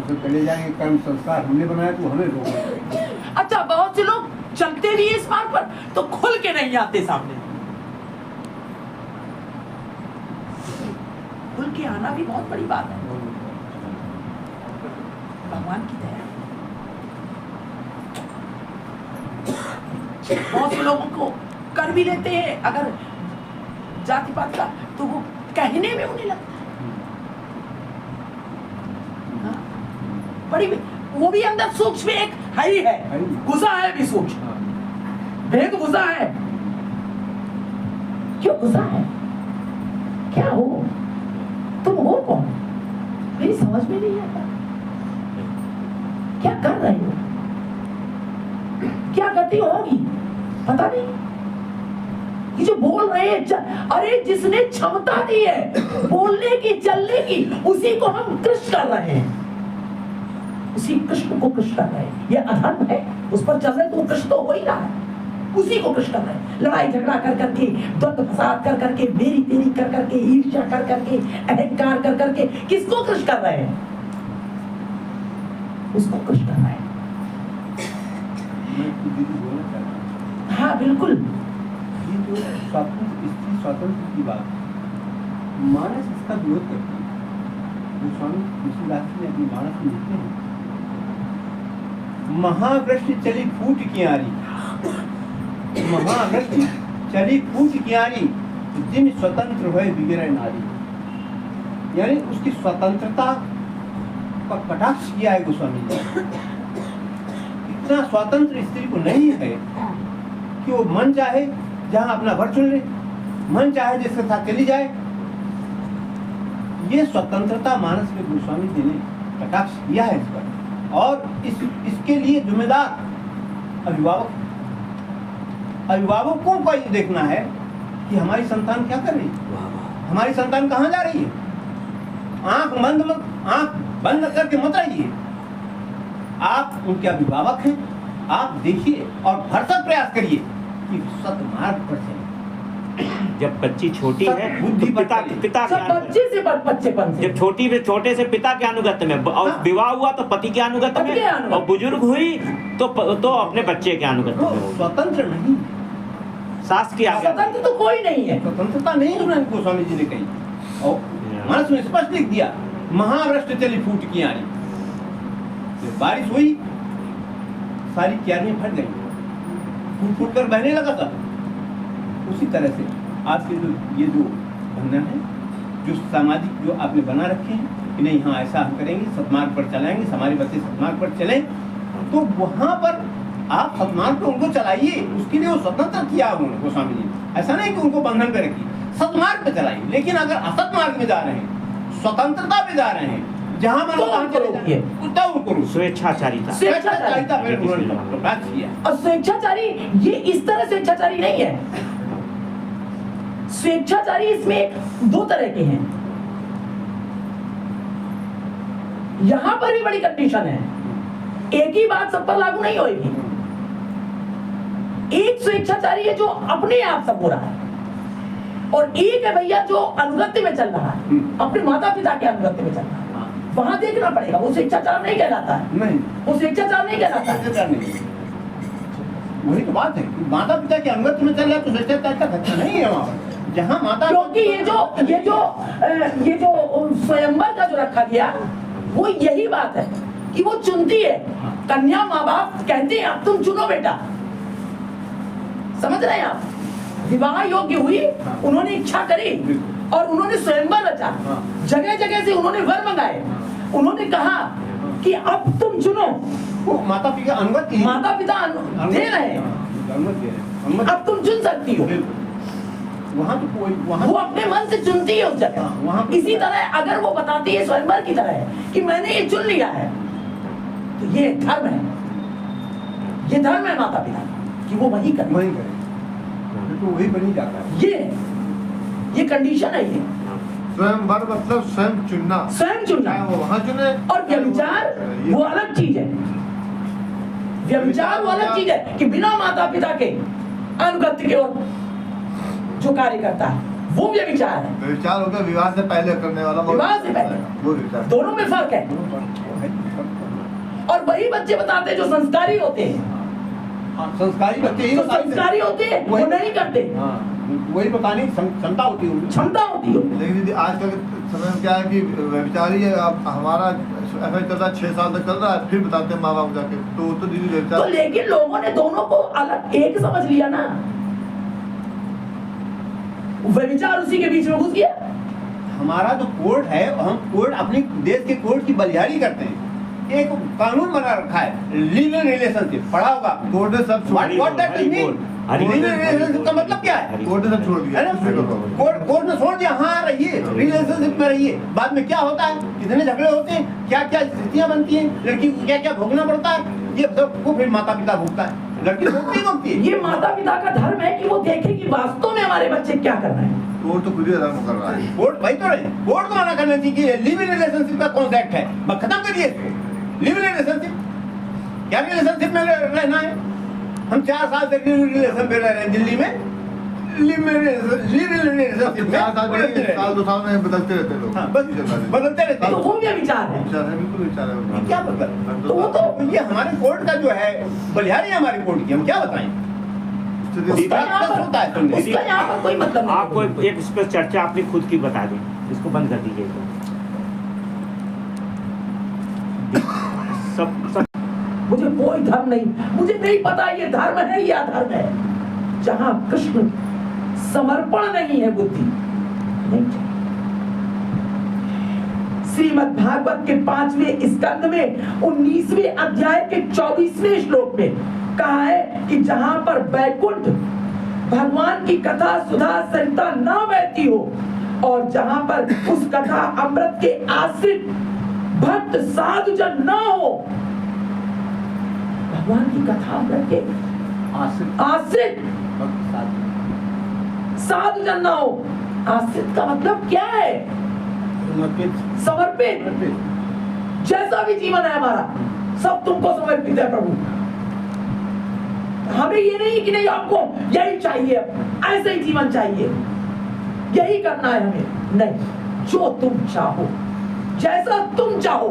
तो चले जाएंगे, कर्म संस्कार हमने बनाया तो हमें रोकना। अच्छा, बहुत से लोग चलते भी इस मार्ग पर तो खुल के नहीं आते सामने। खुल के आना भी बहुत बड़ी बात है, भगवान की दया। बहुत से लोगों को कर भी लेते हैं अगर जाति पात का, तो वो कहने में उन्हें लगता है। हाँ? बड़ी वो भी अंदर सूक्ष्म एक है ही है, घुसा है भी सूक्ष्म, भेद घुसा है। क्यों घुसा है? क्या हो तुम, हो कौन? मेरी समझ में नहीं आता। क्या कर रहे हो? क्या गति होगी पता नहीं। ये जो बोल रहे हैं, अरे जिसने क्षमता दी है बोलने की, चलने की, उसी को हम कृष्ण कर रहे हैं, उसी कृष्ण को कृष्ण कर रहे हैं। ये अधर्म है, उस पर चल रहे तो कृष्ण तो हो ही रहा है, उसी को कृष्ण कर रहे हैं। लड़ाई झगड़ा कर करके, द्वंद्व फसाद कर करके, मेरी तेरी कर करके, ईर्ष्या कर करके, अहंकार कर करके, किसको कृष्ण कर रहे हैं? उसको कृष्ण कर रहे हैं। हाँ बिल्कुल। ये जो स्वतंत्र स्त्री स्वातंत्र की बात, मानस इसका विरोध करती है। वो स्वामी तुलसीदास ने अपनी मानस में लिखते हैं, महावृष्टि चली फूट कियारी, महावृष्टि चली फूट कियारी, जिन स्वतंत्र हुए बिगड़े नारी। यानी उसकी स्वतंत्रता का कटाक्ष किया है गोस्वामी जी। इतना स्वतंत्र स्त्री को नहीं है कि वो मन चाहे जहां अपना घर चुन ले, मन चाहे जिसके साथ चली जाए। ये स्वतंत्रता मानस में गोस्वामी जी ने कटाक्ष किया है इस पर, और इसके लिए जिम्मेदार अभिभावक। अभिभावकों को ये देखना है कि हमारी संतान क्या कर रही है, हमारी संतान कहाँ जा रही है। आंख बंद करके मत रहिए, आप उनके अभिभावक हैं, आप देखिए और भरसक प्रयास करिए कि सत्मार्ग पर चले। जब बच्ची छोटी है बुद्धि तो पिता के बच्चे से बच्चेपन से, जब छोटे से पिता के अनुगत्य में, और विवाह हुआ तो पति के अनुगत्य में, और बुजुर्ग हुई तो अपने बच्चे के अनुगत्य में। स्वतंत्र नहीं, सास की आज्ञा, स्वतंत्र तो कोई नहीं है। स्वतंत्रता नहीं है गोस्वामी जी ने कही, और मानस में स्पष्ट लिख दिया, महावृष्टि चली फूट कियारी। बारिश हुई, सारी क्यारियां फट गई, फूट फूट कर बहने लगा था। उसी तरह से आज के ये जो बंधन है, जो सामाजिक जो आपने बना रखे हैं कि नहीं हाँ ऐसा हम करेंगे, सतमार्ग पर चलाएंगे, हमारे बच्चे सतमार्ग पर चलें, तो वहाँ पर आप सतमार्ग पर उनको चलाइए। उसके लिए वो स्वतंत्र किया उन्होंने गोस्वामी जी, ऐसा नहीं कि उनको बंधन पे रखिए, सतमार्ग पे चलाइए। लेकिन अगर असत मार्ग में जा रहे हैं, स्वतंत्रता पे जा रहे हैं, जहाँ मन वहाँ चले जाइए, करो। स्वेच्छाचारिता फिर उन्होंने प्रकाश किया। और स्वेच्छाचारी ये इस तरह स्वेच्छाचारी नहीं है। स्वेच्छाचारी इसमें एक दो तरह के हैं। यहां पर भी बड़ी कंडीशन है, एक ही बात सब पर लागू नहीं होगी। एक स्वेच्छाचारी है जो अपने आप सब हो रहा है, और एक है भैया जो अनुगत्य में चल रहा है, अपने माता पिता के अनुगत्य में चल रहा है। वहां देखना पड़ेगा, वो स्वेच्छाचार नहीं कहलाता है। नहीं, वो स्वेच्छाचार नहीं कहलाता है। वही तो बात है, माता पिता के अनुगत्य में चल रहा है तो स्वेच्छाचार का खतरा नहीं है वहाँ पर। जहाँ माता, क्योंकि ये जो स्वयंवर का जो रखा गया, वो यही बात है कि वो चुनती है। कन्या माँ बाप कहते हैं अब तुम चुनो बेटा, समझ रहे हैं आप। विवाह योग्य हुई, उन्होंने इच्छा करी और उन्होंने स्वयंवर रचा, जगह जगह से उन्होंने वर मंगाए, उन्होंने कहा कि अब तुम चुनो। माता पिता अनुगत्य, माता पिता दे रहे हैं, अब तुम चुन सकती हो। वहाँ तो कोई वहाँ वो अपने मन से चुनती है उस जगह। इसी तरह अगर वो बताती है स्वयंवर की तरह है कि मैंने ये चुन लिया है, तो ये धर्म है, ये धर्म है माता पिता कि वो वही करें, वही करें, तो वही बनी जाता है। ये कंडीशन है। ये स्वयं वर मतलब स्वयं चुनना, स्वयं चुनना, चाहे वो वहाँ चुने। और व्यभिचार वो अलग चीज है। व्यभिचार वो अलग चीज है कि बिना माता पिता के अनुगत्य के ओर जो कार्य करता है वो व्यभिचार है। विचार होगा विवाह से पहले करने वाला, विवाह से पहले। वो विचार। दोनों में फर्क है। और वही बच्चे बताते हैं जो संस्कारी होते हैं, संस्कारी बच्चे ही जो संस्कारी होते हैं वो नहीं करते, वही बताने की क्षमता होती है, क्षमता होती है। लेकिन दीदी आजकल के समय में क्या है कि व्यभिचारी है, अब हमारा ऐसा चल रहा है 6 साल तक चल रहा है, फिर बताते हैं माँ बाप जाके, तो दीदी तो व्यभिचार। लेकिन लोगों ने दोनों को अलग एक समझ लिया ना, व्यभिचार उसी के बीच में घुस गया। हमारा जो कोर्ट है, हम कोर्ट अपने देश के कोर्ट की बलिहारी करते हैं। एक कानून बना रखा है लीगल रिलेशनशिप, पढ़ा होगा कोर्ट ने सब छोड़ दिया। What that mean, legal relationship का मतलब क्या है? कोर्ट ने सब छोड़ दिया। है ना? कोर्ट ने छोड़ दिया, हाँ रहिए रिलेशनशिप में रहिए। बाद में क्या होता है, कितने झगड़े होते हैं, क्या क्या स्थितियां बनती हैं, लड़की को क्या क्या भोगना पड़ता है, ये सब को फिर माता पिता भोगता है, लड़की भोगती है। ये माता पिता का धर्म है कि वो देखे कि वास्तव में हमारे बच्चे क्या कर रहे हैं। कोर्ट तो खुद ही धर्म कर रहा है। कोर्ट भाई तो कोर्ट को मना करना चाहिए कि लिव इन रिलेशनशिप का कॉन्सेप्ट है, बस खत्म करिए इसको। लिव इन रिलेशनशिप, क्या रिलेशनशिप में रहना है? हम 4 साल से रिलेशन में रह रहे हैं दिल्ली में, लिव इन रिलेशनशिप 4 साल में 1 साल 2 साल में बदलते रहते लोग। हाँ, बस बदलते रहते तो हैं। वो क्या विचार है? विचार है, बिल्कुल विचार है। क्या मतलब? तो वो तो ये हमारे कोर्ट का जो है बलिहारी है हमारे कोर्ट की, हम क्या बताएं? उसका यहाँ पर कोई मतलब नहीं। आपको एक इस पर चर्चा अपनी खुद की बता दें, इसको बंद कर दीजिए। सब मुझे कोई धर्म नहीं, मुझे नहीं पता ये धर्म है या अधर्म है। जहां कृष्ण समर्पण नहीं है बुद्धि नहीं चाहिए। श्रीमद् भागवत के 5वें स्कंद में 19वें अध्याय के 24वें श्लोक में कहा है कि जहां पर वैकुंठ भगवान की कथा सुधा सरिता न बहती हो और जहां पर उस कथा अमृत के आश्रित भक्त साधुजन न हो, भगवान की कथा अमृत के आश्रित साधुजन न हो। आश्रित का मतलब क्या है? समर्पित। जैसा भी जीवन है हमारा सब तुमको समर्पित है प्रभु। हमें ये नहीं कि नहीं आपको यही चाहिए, ऐसे ही जीवन चाहिए, यही करना है हमें, नहीं, जो तुम चाहो, जैसा तुम चाहो,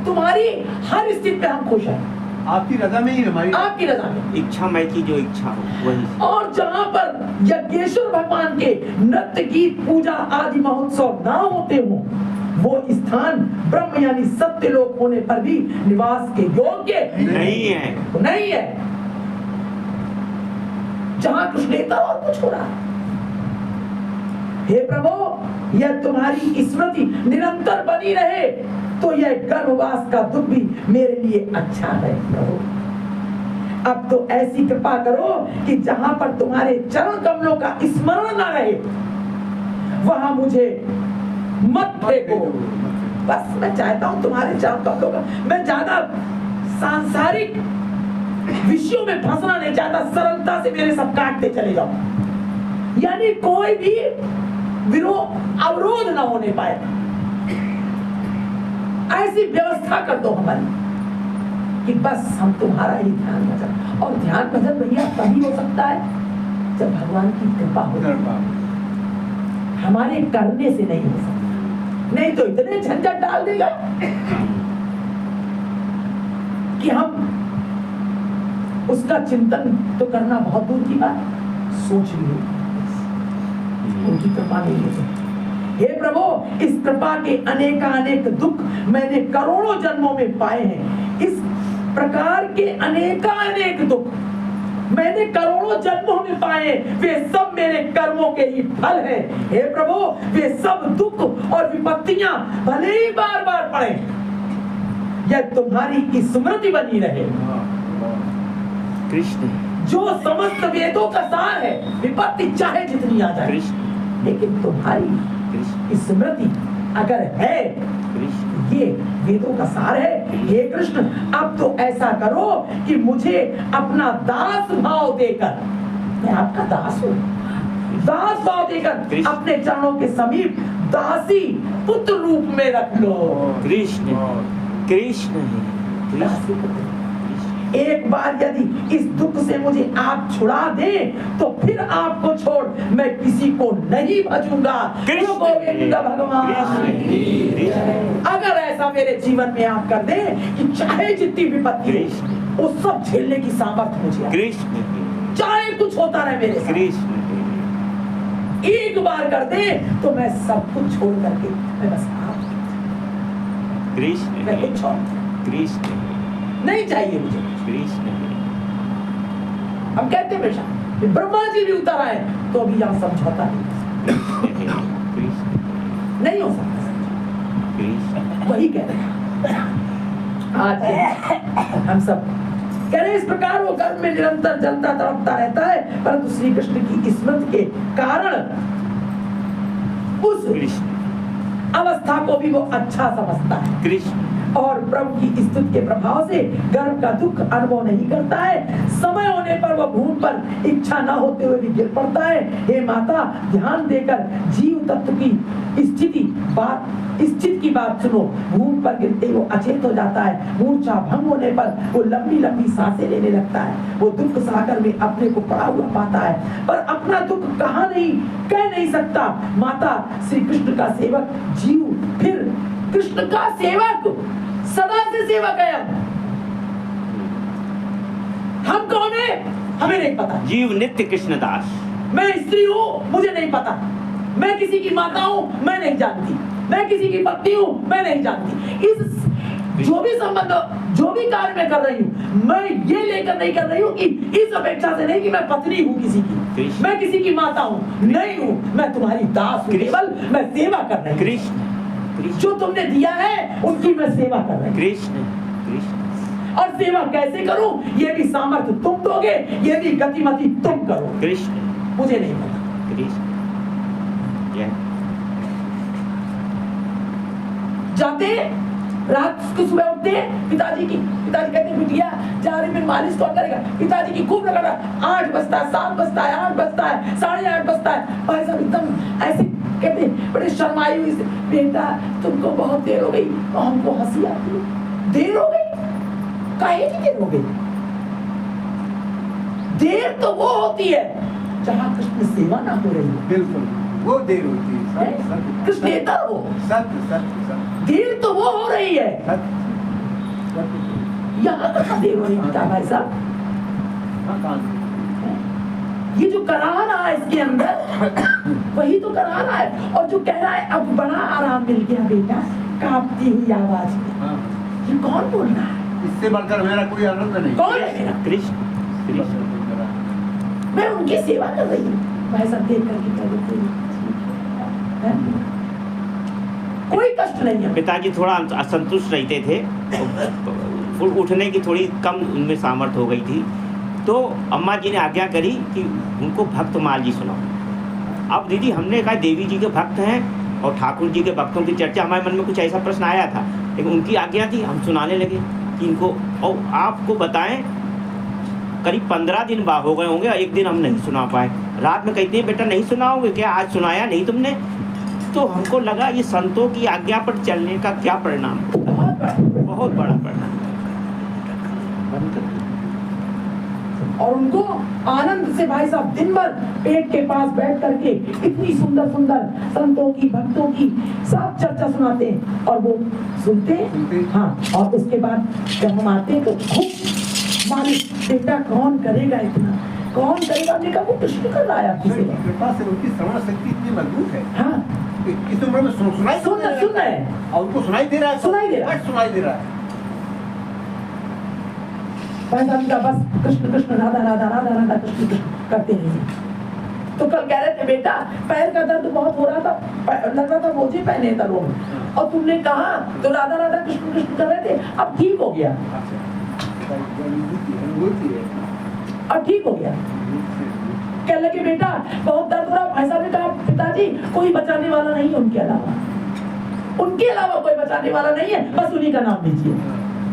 तुम्हारी हर स्थिति में हम खुश हैं। आपकी रजा में ही हमारी, आपकी रजा में, इच्छा मय की जो इच्छा हो वही। और जहां पर यज्ञेश्वर भगवान के नृत्य गीत पूजा आदि महोत्सव ना होते हो, वो स्थान ब्रह्म यानी सत्य लोक होने पर भी निवास के योग्य नहीं है। जहां कृष्ण नेता और कुछ हो रहा है। हे प्रभु, यह तुम्हारी स्मृति निरंतर बनी रहे तो यह गर्भवास का दुख भी मेरे लिए अच्छा है प्रभु। अब तो ऐसी कृपा करो कि जहां पर तुम्हारे चरण कमलों का स्मरण न रहे वहां मुझे मत फेंको। बस मैं चाहता हूं तुम्हारे चरण कमलों का, मैं ज्यादा सांसारिक विषयों में फंसना नहीं चाहता, सरलता से मेरे सब काटते चले जाओ, यानी कोई भी विरोध अवरोध ना होने पाए, ऐसी व्यवस्था कर दो हमारी कि बस हम तुम्हारा ही ध्यान भजन। और ध्यान भजन भैया तभी हो सकता है जब भगवान की कृपा हो, हमारे करने से नहीं हो सकता। नहीं तो इतने झंझट डाल देगा कि हम उसका चिंतन तो करना बहुत दूर की बात, सोच लिए उनकी कृपा नहीं हो सकती। हे प्रभु, इस कृपा के अनेकानेक दुख मैंने करोड़ों जन्मों में पाए हैं। इस प्रकार के अनेकानेक दुख मैंने करोड़ों जन्मों में पाए, वे सब मेरे कर्मों के ही फल हैं। हे प्रभु, वे सब दुख और विपत्तियां भले ही बार बार पड़े, यह तुम्हारी स्मृति बनी रहे। कृष्ण जो समस्त वेदों का सार है, विपत्ति चाहे जितनी आ जाए, लेकिन तुम्हारी स्मृति अगर है ये वेदों का सार है। हे कृष्ण, अब तो ऐसा करो कि मुझे अपना दास भाव देकर, मैं आपका दास हूँ, दास भाव देकर अपने चरणों के समीप दासी पुत्र रूप में रख लो। कृष्ण कृष्ण दासी पुत्र। एक बार यदि इस दुख से मुझे आप छुड़ा दें तो फिर आपको छोड़ मैं किसी को नहीं भजूंगा। गोविंद भगवान, अगर ऐसा मेरे जीवन में आप कर दें कि चाहे जितनी विपत्ति हो वो सब झेलने की सामर्थ्य मुझे, कृष्ण चाहे कुछ होता रहे मेरे साथ, कृष्ण एक बार कर दे तो मैं सब कुछ छोड़ करके मैं बस आप, कृष्ण मैं कुछ और कृष्ण नहीं चाहिए मुझे। कृष्ण हम कहते हैं बेशा कि ब्रह्मा जी भी उतर आए तो अभी यहाँ समझौता नहीं हो सकता। वही कह रहे हैं आज हम सब कह रहे हैं, इस प्रकार वो गर्भ में निरंतर जलता तड़पता रहता है, परंतु श्री कृष्ण की स्मृति के कारण उस अवस्था को भी वो अच्छा समझता है। कृष्ण और प्रभु की स्तुति के प्रभाव से गर्भ का दुख अनुभव नहीं करता है। समय होने पर वह भूमि पर इच्छा न होते हुए भी गिर पड़ता है। हे माता, ध्यान देकर जीव तत्व की स्थिति की बात सुनो। भूमि पर गिरते ही वो अचेत हो जाता है। मूर्छा भंग होने पर वो लंबी लंबी सांसें लेने लगता है। वो दुख सागर में अपने को पड़ा हुआ पाता है, पर अपना दुख कह नहीं सकता। माता, श्री कृष्ण का सेवक जीव फिर कृष्ण का सेवक सदा से सेवक है। हम कौन है हमें नहीं पता। जीव नित्य कृष्णदास। मैं स्त्री हूँ, मुझे नहीं पता। मैं किसी की माता हूँ, मैं नहीं जानती। मैं किसी की पत्नी हूँ, मैं नहीं जानती। इस जो भी संबंध, जो भी कार्य मैं कर रही हूँ, मैं ये लेकर नहीं कर रही हूँ कि इस अपेक्षा से नहीं कि मैं पत्नी हूँ किसी की, मैं किसी की माता हूँ, नहीं हूँ। मैं तुम्हारी दास हूँ, केवल मैं सेवा कर रही हूँ। कृष्ण जो तुमने दिया है उनकी मैं सेवा कर रही हूँ। कृष्ण कृष्ण और सेवा कैसे करूं ये भी सामर्थ्य तुम दोगे, ये भी गतिमति तुम करो। कृष्ण मुझे नहीं पता। कृष्ण जाते रात को सुबह उठते पिताजी कहते हैं बिटिया जा रही, फिर मालिश कौन करेगा? पिताजी की खूब रगड़ा। 8 बजता है, 7 बजता है, 8 बजता है, 8:30 बजता है। भाई साहब एकदम ऐसे कहते हैं, बड़े शर्माई हुई से, बेटा तुमको बहुत देर हो गई। और हमको हंसी आती है। देर हो गई? काहे की देर हो गई? देर तो वो होती है जहाँ कृष्ण सेवा ना हो रही है। बिल्कुल वो देर होती है। कृष्णेतर हो। सत्य देर तो वो हो रही है। यहाँ कहाँ देर हो रही है भाई साहब? ये जो करा रहा है इसके अंदर वही तो करा रहा है। और जो कह रहा है अब बड़ा आराम मिल गया बेटा, कांपती हुई आवाज में, ये कौन बोल रहा है? इससे बढ़कर मेरा कोई आनंद नहीं। कौन है मेरा? कृष्ण कृष्ण मैं उनकी सेवा कर रही हूँ। भाई साहब देख करके कह देते हैं, कोई कष्ट नहीं है। पिताजी थोड़ा असंतुष्ट रहते थे, उठने की थोड़ी कम उनमें सामर्थ्य हो गई थी, तो अम्मा जी ने आज्ञा करी कि उनको भक्तमाल जी सुनाओ। अब दीदी हमने कहा देवी जी के भक्त हैं और ठाकुर जी के भक्तों की चर्चा, हमारे मन में कुछ ऐसा प्रश्न आया था, लेकिन उनकी आज्ञा थी, हम सुनाने लगे कि इनको। और आपको बताएं करीब 15 दिन हो गए होंगे, एक दिन हम नहीं सुना पाए। रात में कहते हैं बेटा नहीं सुनाओगे क्या? आज सुनाया नहीं तुमने। तो हमको लगा ये संतों की आज्ञा पर चलने का क्या परिणाम, बहुत बड़ा परिणाम। और उनको आनंद से भाई साहब दिन भर पेट के पास बैठ करके इतनी सुंदर सुंदर संतों की, भक्तों की सब चर्चा सुनाते हैं और वो सुनते हैं। हाँ, और उसके बाद जब हम आते हैं तो खूब मालिश, बेटा कौन करेगा इतना, कौन करेगा? हमने कहा वो कृष्ण कर रहा है आपकी सेवा। कृपा से उनकी श्रवण शक्ति इतनी मजबूत है। हाँ, इस उम्र में सुनाई सुन रहे हैं और उनको सुनाई दे रहा है, सुनाई दे रहा है। सुनाई दे रहा है। बस कृष्ण कृष्ण राधा राधा राधा राधा कृष्ण कृष्ण करते रहिए। तो कल कह रहे थे बेटा पैर का दर्द बहुत हो रहा था, लग रहा था मोजे पहने था लोग, और तुमने कहा तो राधा राधा कृष्ण कृष्ण कर रहे थे, अब ठीक हो गया। अब ठीक हो गया। कह लगे बेटा बहुत दर्द हो रहा। भाई साहब ने कहा पिताजी कोई बचाने वाला नहीं है उनके अलावा। उनके अलावा कोई बचाने वाला नहीं है, बस उन्हीं का नाम लीजिए।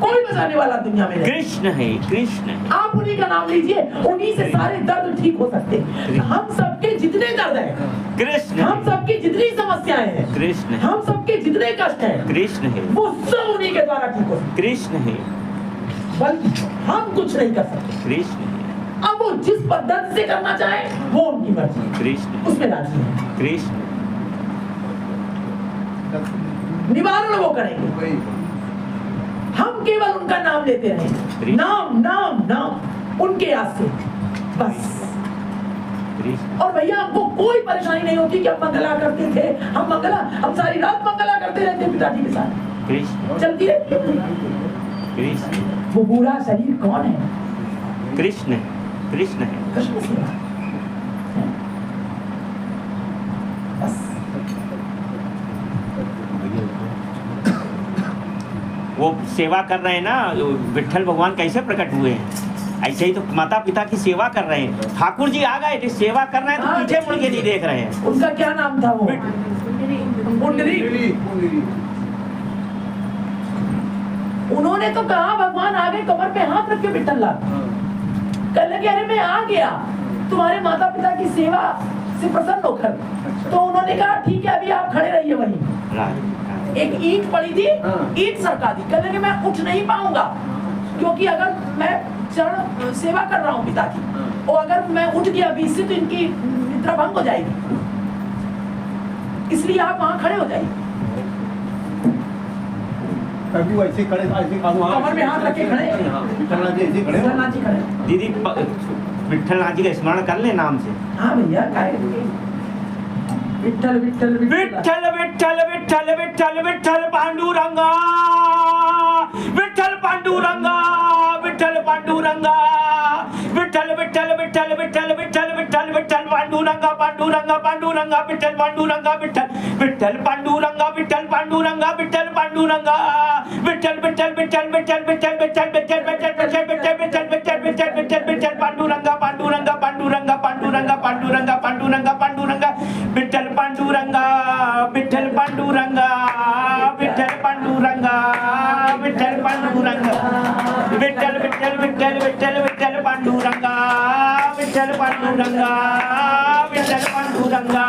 कोई बचाने वाला दुनिया में नहीं। कृष्ण है, कृष्ण है। आप उन्हीं का नाम लीजिए, उन्हीं से सारे दर्द ठीक हो सकते हैं। हम सबके जितने दर्द हैं, कृष्ण, हम सबकी जितनी समस्याएं हैं, कृष्ण, हम सबके जितने कष्ट हैं, कृष्ण है, वो सब उन्हीं के द्वारा ठीक हो सकते कृष्ण है, हैं। बल्कि हम कुछ नहीं कर सकते। कृष्ण है, अब वो जिस पद्धति से करना चाहे वो उनकी मर्जी है, कृष्ण, उसमें राजी है। कृष्ण, निवारण वो करेंगे, वही हम केवल उनका नाम लेते रहें। नाम नाम नाम उनके याद से बस। कृष्ण, और भैया हमको कोई परेशानी नहीं होती कि हम मंगला करते थे, हम सारी रात मंगला करते रहते पिताजी के साथ, कृष्ण, चलती रहती। कृष्ण, वो बूढ़ा शरीर कौन है? कृष्ण, कृष्ण है। कृष्ण सेवा। बस वो सेवा कर रहे हैं ना, विट्ठल भगवान कैसे प्रकट हुए हैं, ऐसे ही तो माता पिता की सेवा कर रहे हैं। ठाकुर जी आ गए, सेवा कर रहे हैं तो पीछे मुड़ के नहीं देख रहे हैं। उनका क्या नाम था? वो पुंडरी। उन्होंने तो कहा भगवान आ गए, कमर पे हाथ रख के विट्ठल ला। कहने लगे अरे मैं आ गया तुम्हारे माता पिता की सेवा से प्रसन्न होकर। तो उन्होंने कहा ठीक है अभी आप खड़े रहिए वहीं। एक ईंट पड़ी थी, ईंट सरका दी। कहने लगे मैं उठ नहीं पाऊंगा क्योंकि अगर मैं चरण सेवा कर रहा हूँ पिता की, और अगर मैं उठ गया अभी इससे तो इनकी निद्रा भंग हो जाएगी, इसलिए आप वहाँ खड़े हो जाइए। ऐसे खड़े, ऐसे कमर में हाथ रखे खड़े, ऐसे खड़े, विट्ठलनाथ जी खड़े। दीदी विट्ठलनाथ जी का स्मरण कर ले नाम से। हाँ भैया काय विट्ठल विट्ठल विट्ठल विट्ठल विट्ठल विट्ठल विट्ठल पांडुरंगा, विट्ठल पांडुरंगा, विट्ठल पांडुरंगा, विट्ठल विट्ठल विट्ठल विट्ठल विट्ठल विट्ठल विट्ठल पांडुरंगा, पांडुरंगा पांडुरंगा, विट्ठल पांडुरंगा, विट्ठल विट्ठल पांडुरंगा, विट्ठल पांडुरंगा, विट्ठल पांडुरंगा, विट्ठल विट्ठल विट्ठल विट्ठल विट्ठल विट्ठल विट्ठल विट्ठल विट्ठल विट्ठल विट्ठल विट्ठल विट्ठल विट्ठल पांडुरंगा, पांडुरंगा पांडुरंगा, पांडुरंगा पांडुरंगा, पांडुरंगा पांडुरंगा, विट्ठल पांडुरंगा, विट्ठल पांडुरंगा, विट्ठल पांडुरंगा, विट्ठल पांडुरंगा, विट्ठल विट्ठल विट्ठल विट्ठल विट्ठल पांडुरंगा, विट्ठल पांडुरंगा, विट्ठल पांडुरंगा,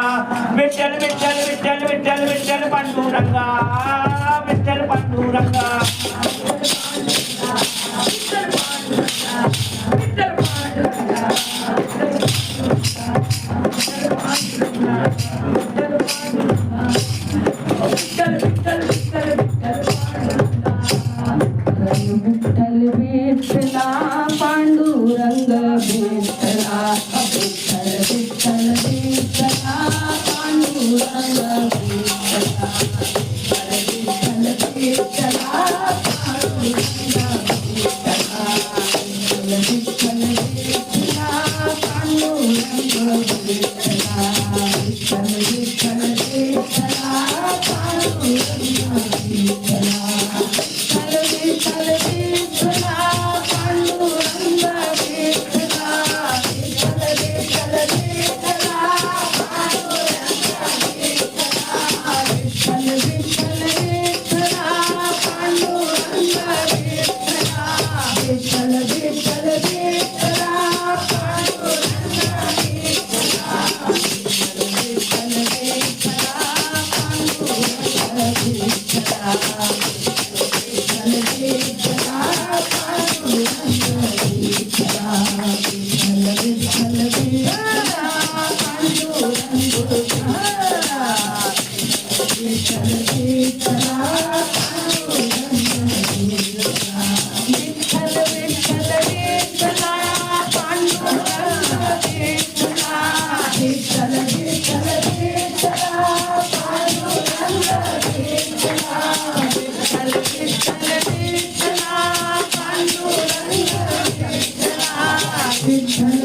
विट्ठल विट्ठल विट्ठल विट्ठल विट्ठल पांडुरंगा, विट्ठल पांडुरंगा, विठ्ठल विठ्ठला पांडुरंग विठ्ठला, विठ्ठल विठ्ठल विठ्ठला पांडुरंग विठ्ठला, विठ्ठल विठ्ठला पांडुरंग विठ्ठला, विठ्ठल विठ्ठला पांडुरंग विठ्ठला, विठ्ठल विठ्ठल विठ्ठला पांडुरंग विठ्ठला, विठ्ठल विठ्ठला पांडुरंग विठ्ठला, विठ्ठल विठ्ठल विठ्ठला पांडुरंग विठ्ठला, विठ्ठल विठ्ठल विठ्ठला पांडुरंग विठ्ठला, विठ्ठल विठ्ठल विठ्ठला पांडुरंग विठ्ठला, विठ्ठल विठ्ठला पांडुरंग विठ्ठला, विठ्ठल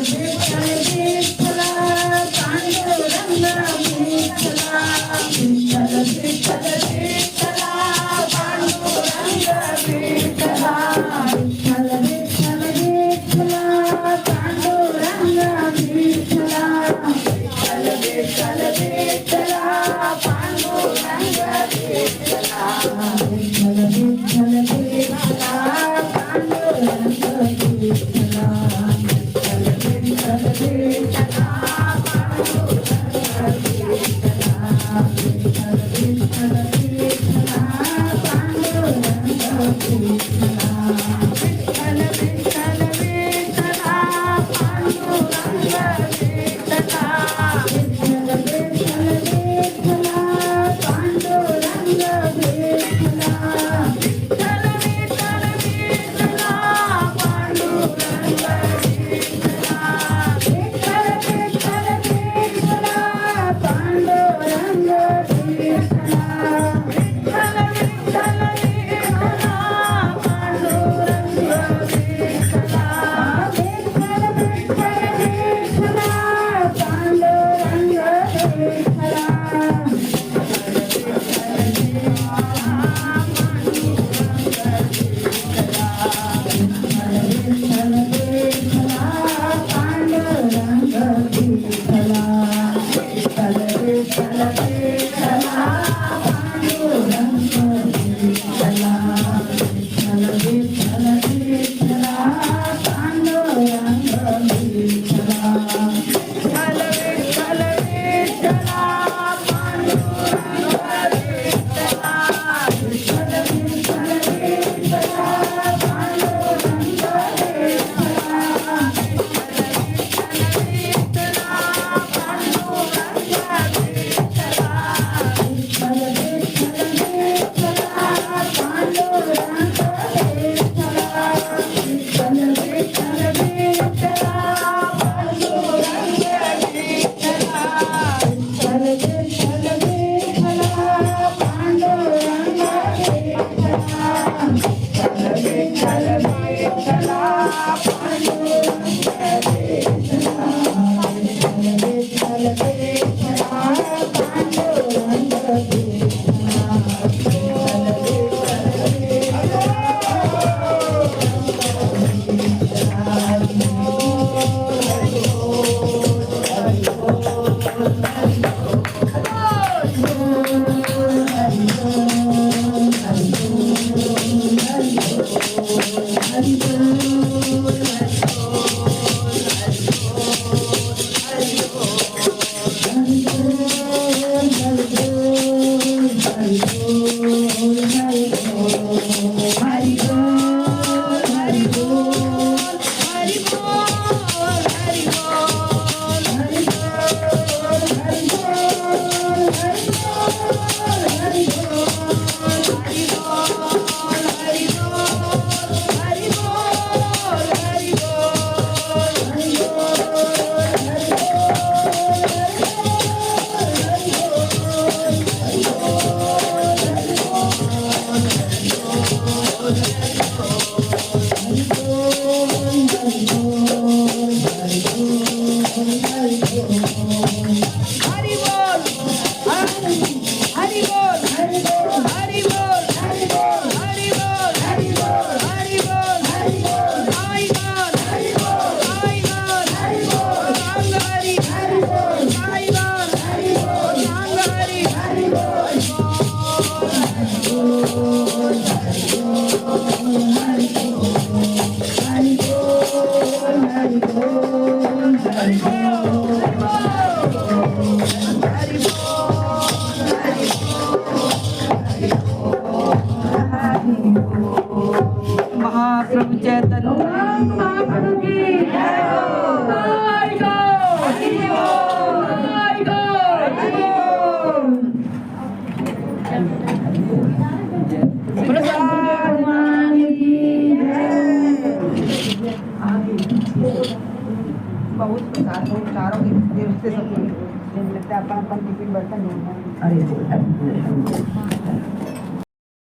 महाप्रभु चैतन्य महाप्रभु की जय हो। जय हो। जय हो। भगवान की जय। बहुत प्रकार के चारों के देवते सब लगता है अपन टिफिन बर्तन अरे